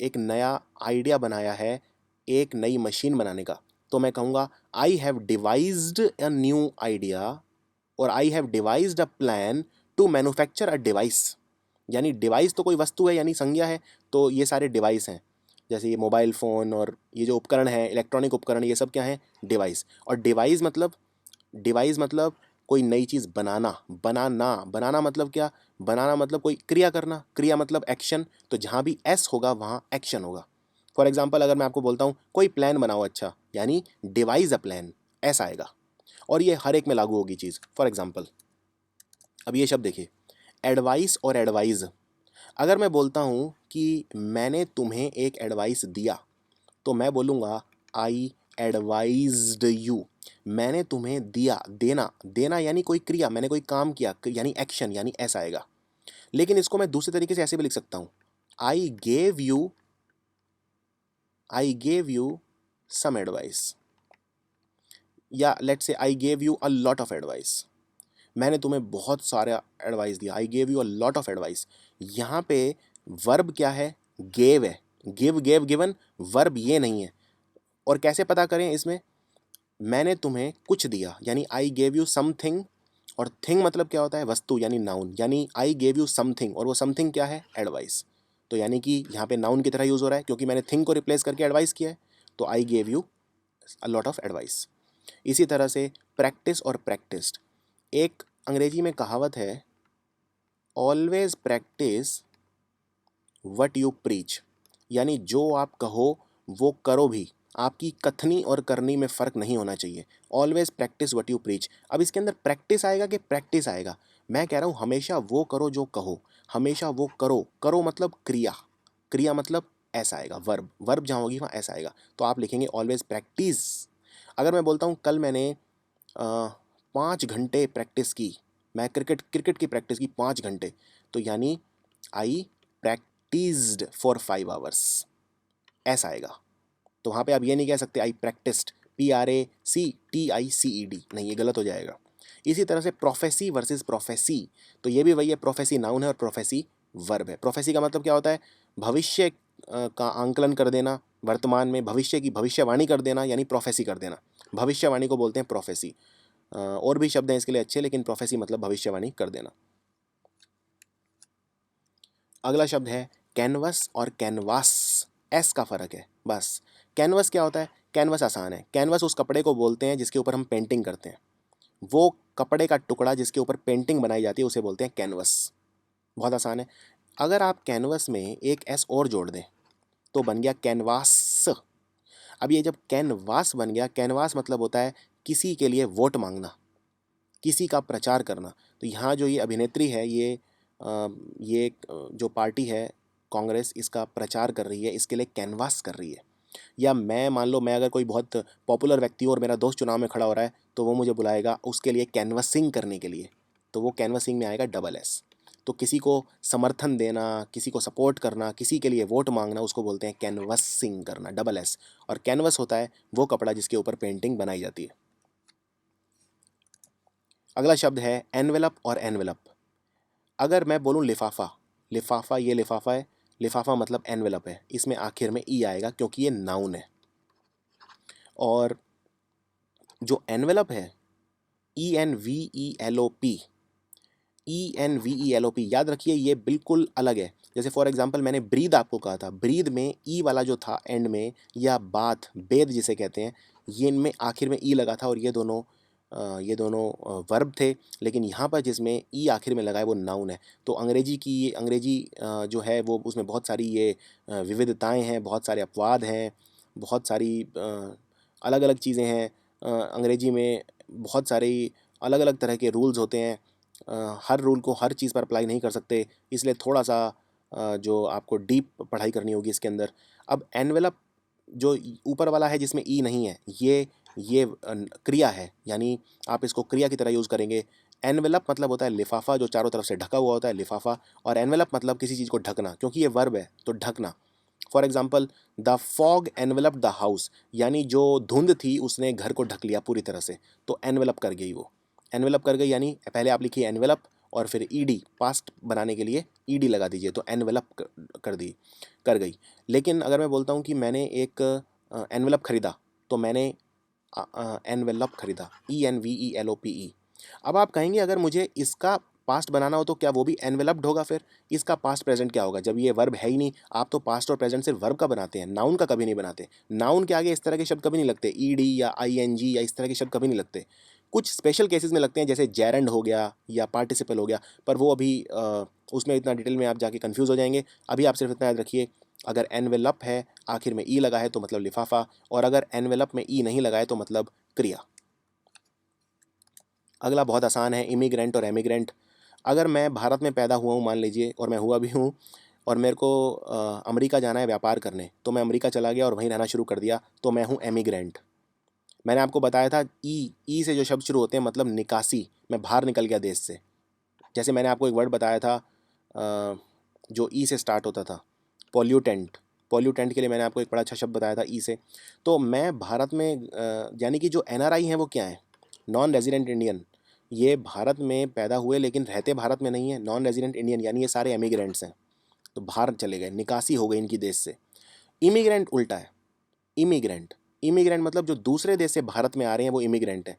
एक नया आइडिया बनाया है एक नई मशीन बनाने का, तो मैं कहूँगा I have devised a new idea, और I have devised a plan to manufacture a device. यानी डिवाइस तो कोई वस्तु है, यानी संज्ञा है, तो ये सारे डिवाइस हैं। जैसे ये मोबाइल फ़ोन और ये जो उपकरण हैं, इलेक्ट्रॉनिक उपकरण, ये सब क्या हैं, डिवाइस। और डिवाइस मतलब कोई नई चीज़ बनाना, बनाना, बनाना मतलब क्या, बनाना मतलब कोई क्रिया करना, क्रिया मतलब एक्शन। तो जहाँ भी एस होगा वहाँ एक्शन होगा। फॉर एग्जाम्पल अगर मैं आपको बोलता हूँ कोई प्लान बनाओ अच्छा, यानी डिवाइस अ प्लान, ऐसा आएगा। और ये हर एक में लागू होगी चीज़। फॉर एग्जाम्पल अब ये शब्द देखिए, एडवाइस और एडवाइज। अगर मैं बोलता हूँ कि मैंने तुम्हें एक एडवाइस दिया, तो मैं बोलूँगा आई एडवाइज्ड यू। मैंने तुम्हें दिया, देना, देना यानी कोई क्रिया, मैंने कोई काम किया, यानी एक्शन, यानी ऐसा आएगा। लेकिन इसको मैं दूसरे तरीके से ऐसे भी लिख सकता हूँ, I gave you, I gave you some advice, या let's say I gave you a lot of advice. मैंने तुम्हें बहुत सारा एडवाइस दिया, I gave you a lot of advice. यहाँ पे वर्ब क्या है, गेव है, गिव, गेव, गिवन, वर्ब ये नहीं है। और कैसे पता करें इसमें, मैंने तुम्हें कुछ दिया, यानी आई गेव यू समथिंग, और थिंग मतलब क्या होता है, वस्तु, यानी नाउन, यानी आई गेव यू समथिंग, और वो समथिंग क्या है, एडवाइस। तो यानी कि यहाँ पे नाउन की तरह यूज़ हो रहा है क्योंकि मैंने थिंग को रिप्लेस करके एडवाइस किया है। तो आई gave you a lot of advice. इसी तरह से प्रैक्टिस और प्रैक्टिस्ड। एक अंग्रेजी में कहावत है, always practice what you preach, यानी जो आप कहो वो करो भी। आपकी कथनी और करनी में फ़र्क नहीं होना चाहिए। Always practice what you preach. अब इसके अंदर प्रैक्टिस आएगा कि प्रैक्टिस आएगा, मैं कह रहा हूँ हमेशा वो करो जो कहो, हमेशा वो करो, करो मतलब क्रिया, क्रिया मतलब ऐसा आएगा, वर्ब, वर्ब जहाँ होगी वहाँ ऐसा आएगा। तो आप लिखेंगे ऑलवेज प्रैक्टिस। अगर मैं बोलता हूँ कल मैंने 5 घंटे प्रैक्टिस की, मैं क्रिकेट क्रिकेट की प्रैक्टिस की 5 घंटे, तो यानी आई टीज्ड फॉर 5 आवर्स, ऐसा आएगा। तो वहाँ पे आप ये नहीं कह सकते आई प्रैक्टिस्ड, PRACTICED, नहीं, ये गलत हो जाएगा। इसी तरह से प्रोफेसी वर्सेस प्रोफेसी, तो ये भी वही है, प्रोफेसी नाउन है और प्रोफेसी वर्ब है। प्रोफेसी का मतलब क्या होता है, भविष्य का आंकलन कर देना, वर्तमान में भविष्य की भविष्यवाणी कर देना, यानी प्रोफेसी कर देना, भविष्यवाणी को बोलते हैं प्रोफेसी। और भी शब्द हैं इसके लिए अच्छे, लेकिन प्रोफेसी मतलब भविष्यवाणी कर देना। अगला शब्द है कैनवस और कैनवास, एस का फर्क है बस। कैनवस क्या होता है, कैनवस आसान है, कैनवस उस कपड़े को बोलते हैं जिसके ऊपर हम पेंटिंग करते हैं, वो कपड़े का टुकड़ा जिसके ऊपर पेंटिंग बनाई जाती है उसे बोलते हैं कैनवस, बहुत आसान है। अगर आप कैनवस में एक एस और जोड़ दें तो बन गया कैनवास। अब ये जब कैनवास बन गया, कैनवास मतलब होता है किसी के लिए वोट मांगना, किसी का प्रचार करना। तो यहाँ जो ये अभिनेत्री है, ये जो पार्टी है कांग्रेस, इसका प्रचार कर रही है, इसके लिए कैनवास कर रही है। या मैं मान लो, मैं अगर कोई बहुत पॉपुलर व्यक्ति हूँ और मेरा दोस्त चुनाव में खड़ा हो रहा है, तो वो मुझे बुलाएगा उसके लिए कैनवसिंग करने के लिए, तो वो कैनवसिंग में आएगा डबल एस। तो किसी को समर्थन देना, किसी को सपोर्ट करना, किसी के लिए वोट मांगना, उसको बोलते हैं कैनवसिंग करना, डबल एस। और कैनवस होता है वो कपड़ा जिसके ऊपर पेंटिंग बनाई जाती है। अगला शब्द है एनवेलप और एनवेलप। अगर मैं बोलूँ लिफाफा, लिफाफा, ये लिफाफा है, लिफाफा मतलब एनवेलप है, इसमें आखिर में ई आएगा क्योंकि ये नाउन है। और जो एनवेलप है, ENVELOP, ENVELOP, याद रखिए ये बिल्कुल अलग है। जैसे फॉर एग्जांपल मैंने ब्रीद आपको कहा था, ब्रीद में ई वाला जो था एंड में, या बाथ, बेद जिसे कहते हैं, ये इनमें आखिर में ई लगा था और ये दोनों वर्ब थे। लेकिन यहाँ पर जिसमें ई आखिर में लगा है वो नाउन है। तो अंग्रेजी जो है वो, उसमें बहुत सारी ये विविधताएं हैं, बहुत सारे अपवाद हैं, बहुत सारी अलग अलग चीज़ें हैं। अंग्रेजी में बहुत सारी अलग अलग तरह के रूल्स होते हैं, हर रूल को हर चीज़ पर अप्लाई नहीं कर सकते, इसलिए थोड़ा सा जो आपको डीप पढ़ाई करनी होगी इसके अंदर। अब एनवेलप जो ऊपर वाला है जिसमें ई नहीं है, ये क्रिया है, यानी आप इसको क्रिया की तरह यूज़ करेंगे। एनवेलप मतलब होता है लिफाफा जो चारों तरफ से ढका हुआ होता है, लिफाफा। और एनवेलप मतलब किसी चीज़ को ढकना, क्योंकि ये वर्ब है तो ढकना। For example the fog envelope the house, यानी जो धुंध थी उसने घर को ढक लिया पूरी तरह से, तो एनवेलप कर गई वो, एनवेलप कर गई। यानी पहले आप लिखिए एनवेलप और फिर ईडी, पास्ट बनाने के लिए ईडी लगा दीजिए, तो एनवेलप कर गई। लेकिन अगर मैं बोलता हूँ कि मैंने एक एनवेलप खरीदा, तो मैंने एनवेलप खरीदा, ENVELOPE। अब आप कहेंगे अगर मुझे इसका पास्ट बनाना हो तो क्या वो भी एनवेलप्ड होगा? फिर इसका पास्ट प्रेजेंट क्या होगा जब ये वर्ब है ही नहीं? आप तो पास्ट और प्रेजेंट सिर्फ वर्ब का बनाते हैं, नाउन का कभी नहीं बनाते। नाउन के आगे इस तरह के शब्द कभी नहीं लगते, ईडी या ING या इस तरह के शब्द कभी नहीं लगते। कुछ स्पेशल केसेस में लगते हैं, जैसे जेरेंड हो गया या पार्टिसिपल हो गया, पर वो अभी उसमें इतना डिटेल में आप जाके कंफ्यूज हो जाएंगे। अभी आप सिर्फ इतना याद रखिए, अगर एनवेलप है आखिर में ई लगा है तो मतलब लिफाफा, और अगर एनवेलप में ई नहीं लगा है तो मतलब क्रिया। अगला बहुत आसान है, इमिग्रेंट और एमिग्रेंट। अगर मैं भारत में पैदा हुआ हूँ मान लीजिए, और मैं हुआ भी हूँ, और मेरे को अमेरिका जाना है व्यापार करने, तो मैं अमेरिका चला गया और वहीं रहना शुरू कर दिया, तो मैं हूँ एमिग्रेंट। मैंने आपको बताया था ई से जो शब्द शुरू होते हैं मतलब निकासी, मैं बाहर निकल गया देश से। जैसे मैंने आपको एक वर्ड बताया था जो ई से स्टार्ट होता था, पॉल्यूटेंट। पॉल्यूटेंट के लिए मैंने आपको एक बड़ा अच्छा शब्द बताया था ई से। तो मैं भारत में यानी कि जो NRI हैं वो क्या है, नॉन रेजिडेंट इंडियन, ये भारत में पैदा हुए लेकिन रहते भारत में नहीं है, नॉन रेजिडेंट इंडियन, यानी ये सारे एमिग्रेंट्स हैं, तो बाहर चले गए, निकासी हो गई इनकी देश से। इमिग्रेंट उल्टा है, इमिग्रेंट, इमिग्रेंट मतलब जो दूसरे देश से भारत में आ रहे हैं वो इमिग्रेंट हैं।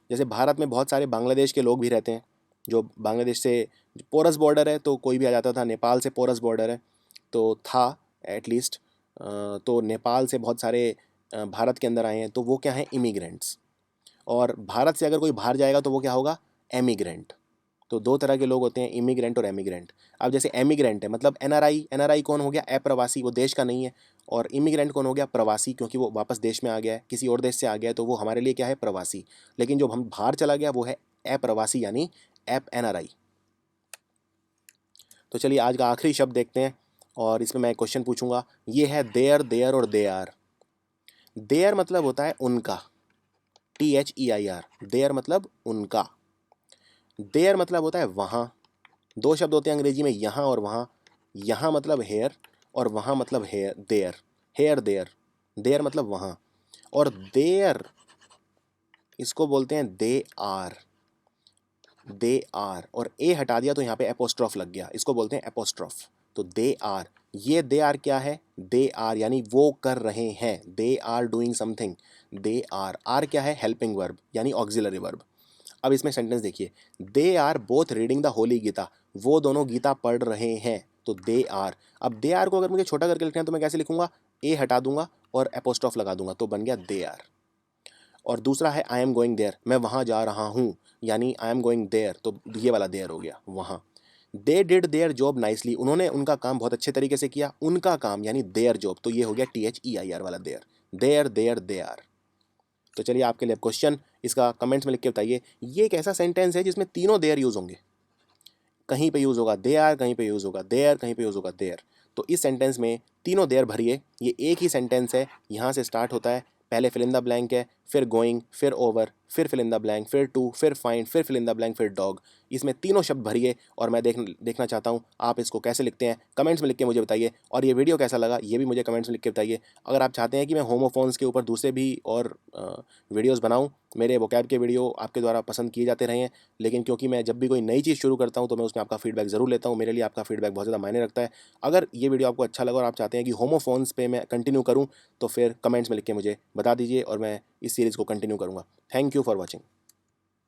जैसे भारत में बहुत सारे बांग्लादेश के लोग भी रहते हैं, जो बांग्लादेश से पोरस बॉर्डर है तो कोई भी आ जाता था, नेपाल से पोरस बॉर्डर है तो था एटलीस्ट, तो नेपाल से बहुत सारे भारत के अंदर आए हैं, तो वो क्या हैं, इमिग्रेंट्स। और भारत से अगर कोई बाहर जाएगा तो वो क्या होगा, एमिग्रेंट। तो दो तरह के लोग होते हैं, इमिग्रेंट और एमिग्रेंट। अब जैसे एमिग्रेंट है मतलब NRI, NRI कौन हो गया, अप्रवासी, वो देश का नहीं है। और इमिग्रेंट कौन हो गया, प्रवासी, क्योंकि वो वापस देश में आ गया है, किसी और देश से आ गया है, तो वो हमारे लिए क्या है, प्रवासी। लेकिन जो हम बाहर चला गया वो है अप्रवासी, यानी NRI। तो चलिए आज का आखिरी शब्द देखते हैं, और इसमें मैं एक क्वेश्चन पूछूंगा, ये है देयर, देयर और दे आर। देयर मतलब होता है उनका, THEIR, देयर मतलब उनका। देयर मतलब होता है वहाँ। दो शब्द होते हैं अंग्रेजी में, यहाँ और वहाँ। यहाँ मतलब हेयर और वहाँ मतलब here there, here there, there मतलब वहाँ, और देयर इसको बोलते हैं दे आर, दे आर, और ए हटा दिया तो यहाँ पे एपोस्ट्रॉफ लग गया, इसको बोलते हैं एपोस्ट्रॉफ। तो दे आर, ये दे आर क्या है, दे आर यानी वो कर रहे हैं, they are doing something, they are क्या है, हेल्पिंग वर्ब यानी ऑक्सिलरी वर्ब। अब इसमें सेंटेंस देखिए, they are both reading the holy Gita, वो दोनों गीता पढ़ रहे हैं, तो दे आर। अब दे आर को अगर मुझे छोटा करके लिखना है तो मैं कैसे लिखूंगा, ए हटा दूंगा और एपोस्ट्रॉफ लगा दूंगा, तो बन गया दे आर। और दूसरा है आई एम गोइंग देयर, मैं वहाँ जा रहा हूँ, यानी आई एम गोइंग देयर, तो ये वाला देयर हो गया वहाँ। They did their job nicely, उन्होंने उनका काम बहुत अच्छे तरीके से किया, उनका काम यानी देयर जॉब, तो ये हो गया THEIR वाला there, there there they are. तो चलिए आपके लिए क्वेश्चन, इसका कमेंट्स में लिख के बताइए, ये एक ऐसा सेंटेंस है जिसमें तीनों देयर यूज होंगे, कहीं पे यूज होगा दे आर, कहीं पे यूज होगा देयर, कहीं पे यूज होगा देयर। तो इस सेंटेंस में तीनों देयर भरिए, ये एक ही सेंटेंस है, यहाँ से स्टार्ट होता है, पहले फिल इन द ब्लैंक है, फिर गोइंग, फिर ओवर, फिर फिल इन द ब्लैंक, फिर टू, फिर फाइंड, फिर फिल इन द ब्लैंक, फिर डॉग। इसमें तीनों शब्द भरिए, और मैं देखना चाहता हूँ आप इसको कैसे लिखते हैं, कमेंट्स में लिख के मुझे बताइए। और ये वीडियो कैसा लगा ये भी मुझे कमेंट्स में लिख के बताइए। अगर आप चाहते हैं कि मैं होमोफोन्स के ऊपर दूसरे भी और वीडियोज़ बनाऊँ, मेरे वोकैब के वीडियो आपके द्वारा पसंद किए जाते रहे हैं, लेकिन क्योंकि मैं जब भी कोई नई चीज़ शुरू करता हूं तो मैं उसमें आपका फीडबैक ज़रूर लेता हूं, मेरे लिए आपका फीडबैक बहुत ज़्यादा मायने रखता है। अगर ये वीडियो आपको अच्छा लगा और आप चाहते हैं कि होमोफोन्स पे मैं कंटिन्यू करूं, तो फिर कमेंट्स में लिख के मुझे बता दीजिए और मैं इस सीरीज़ को कंटिन्यू करूंगा। Thank you for watching.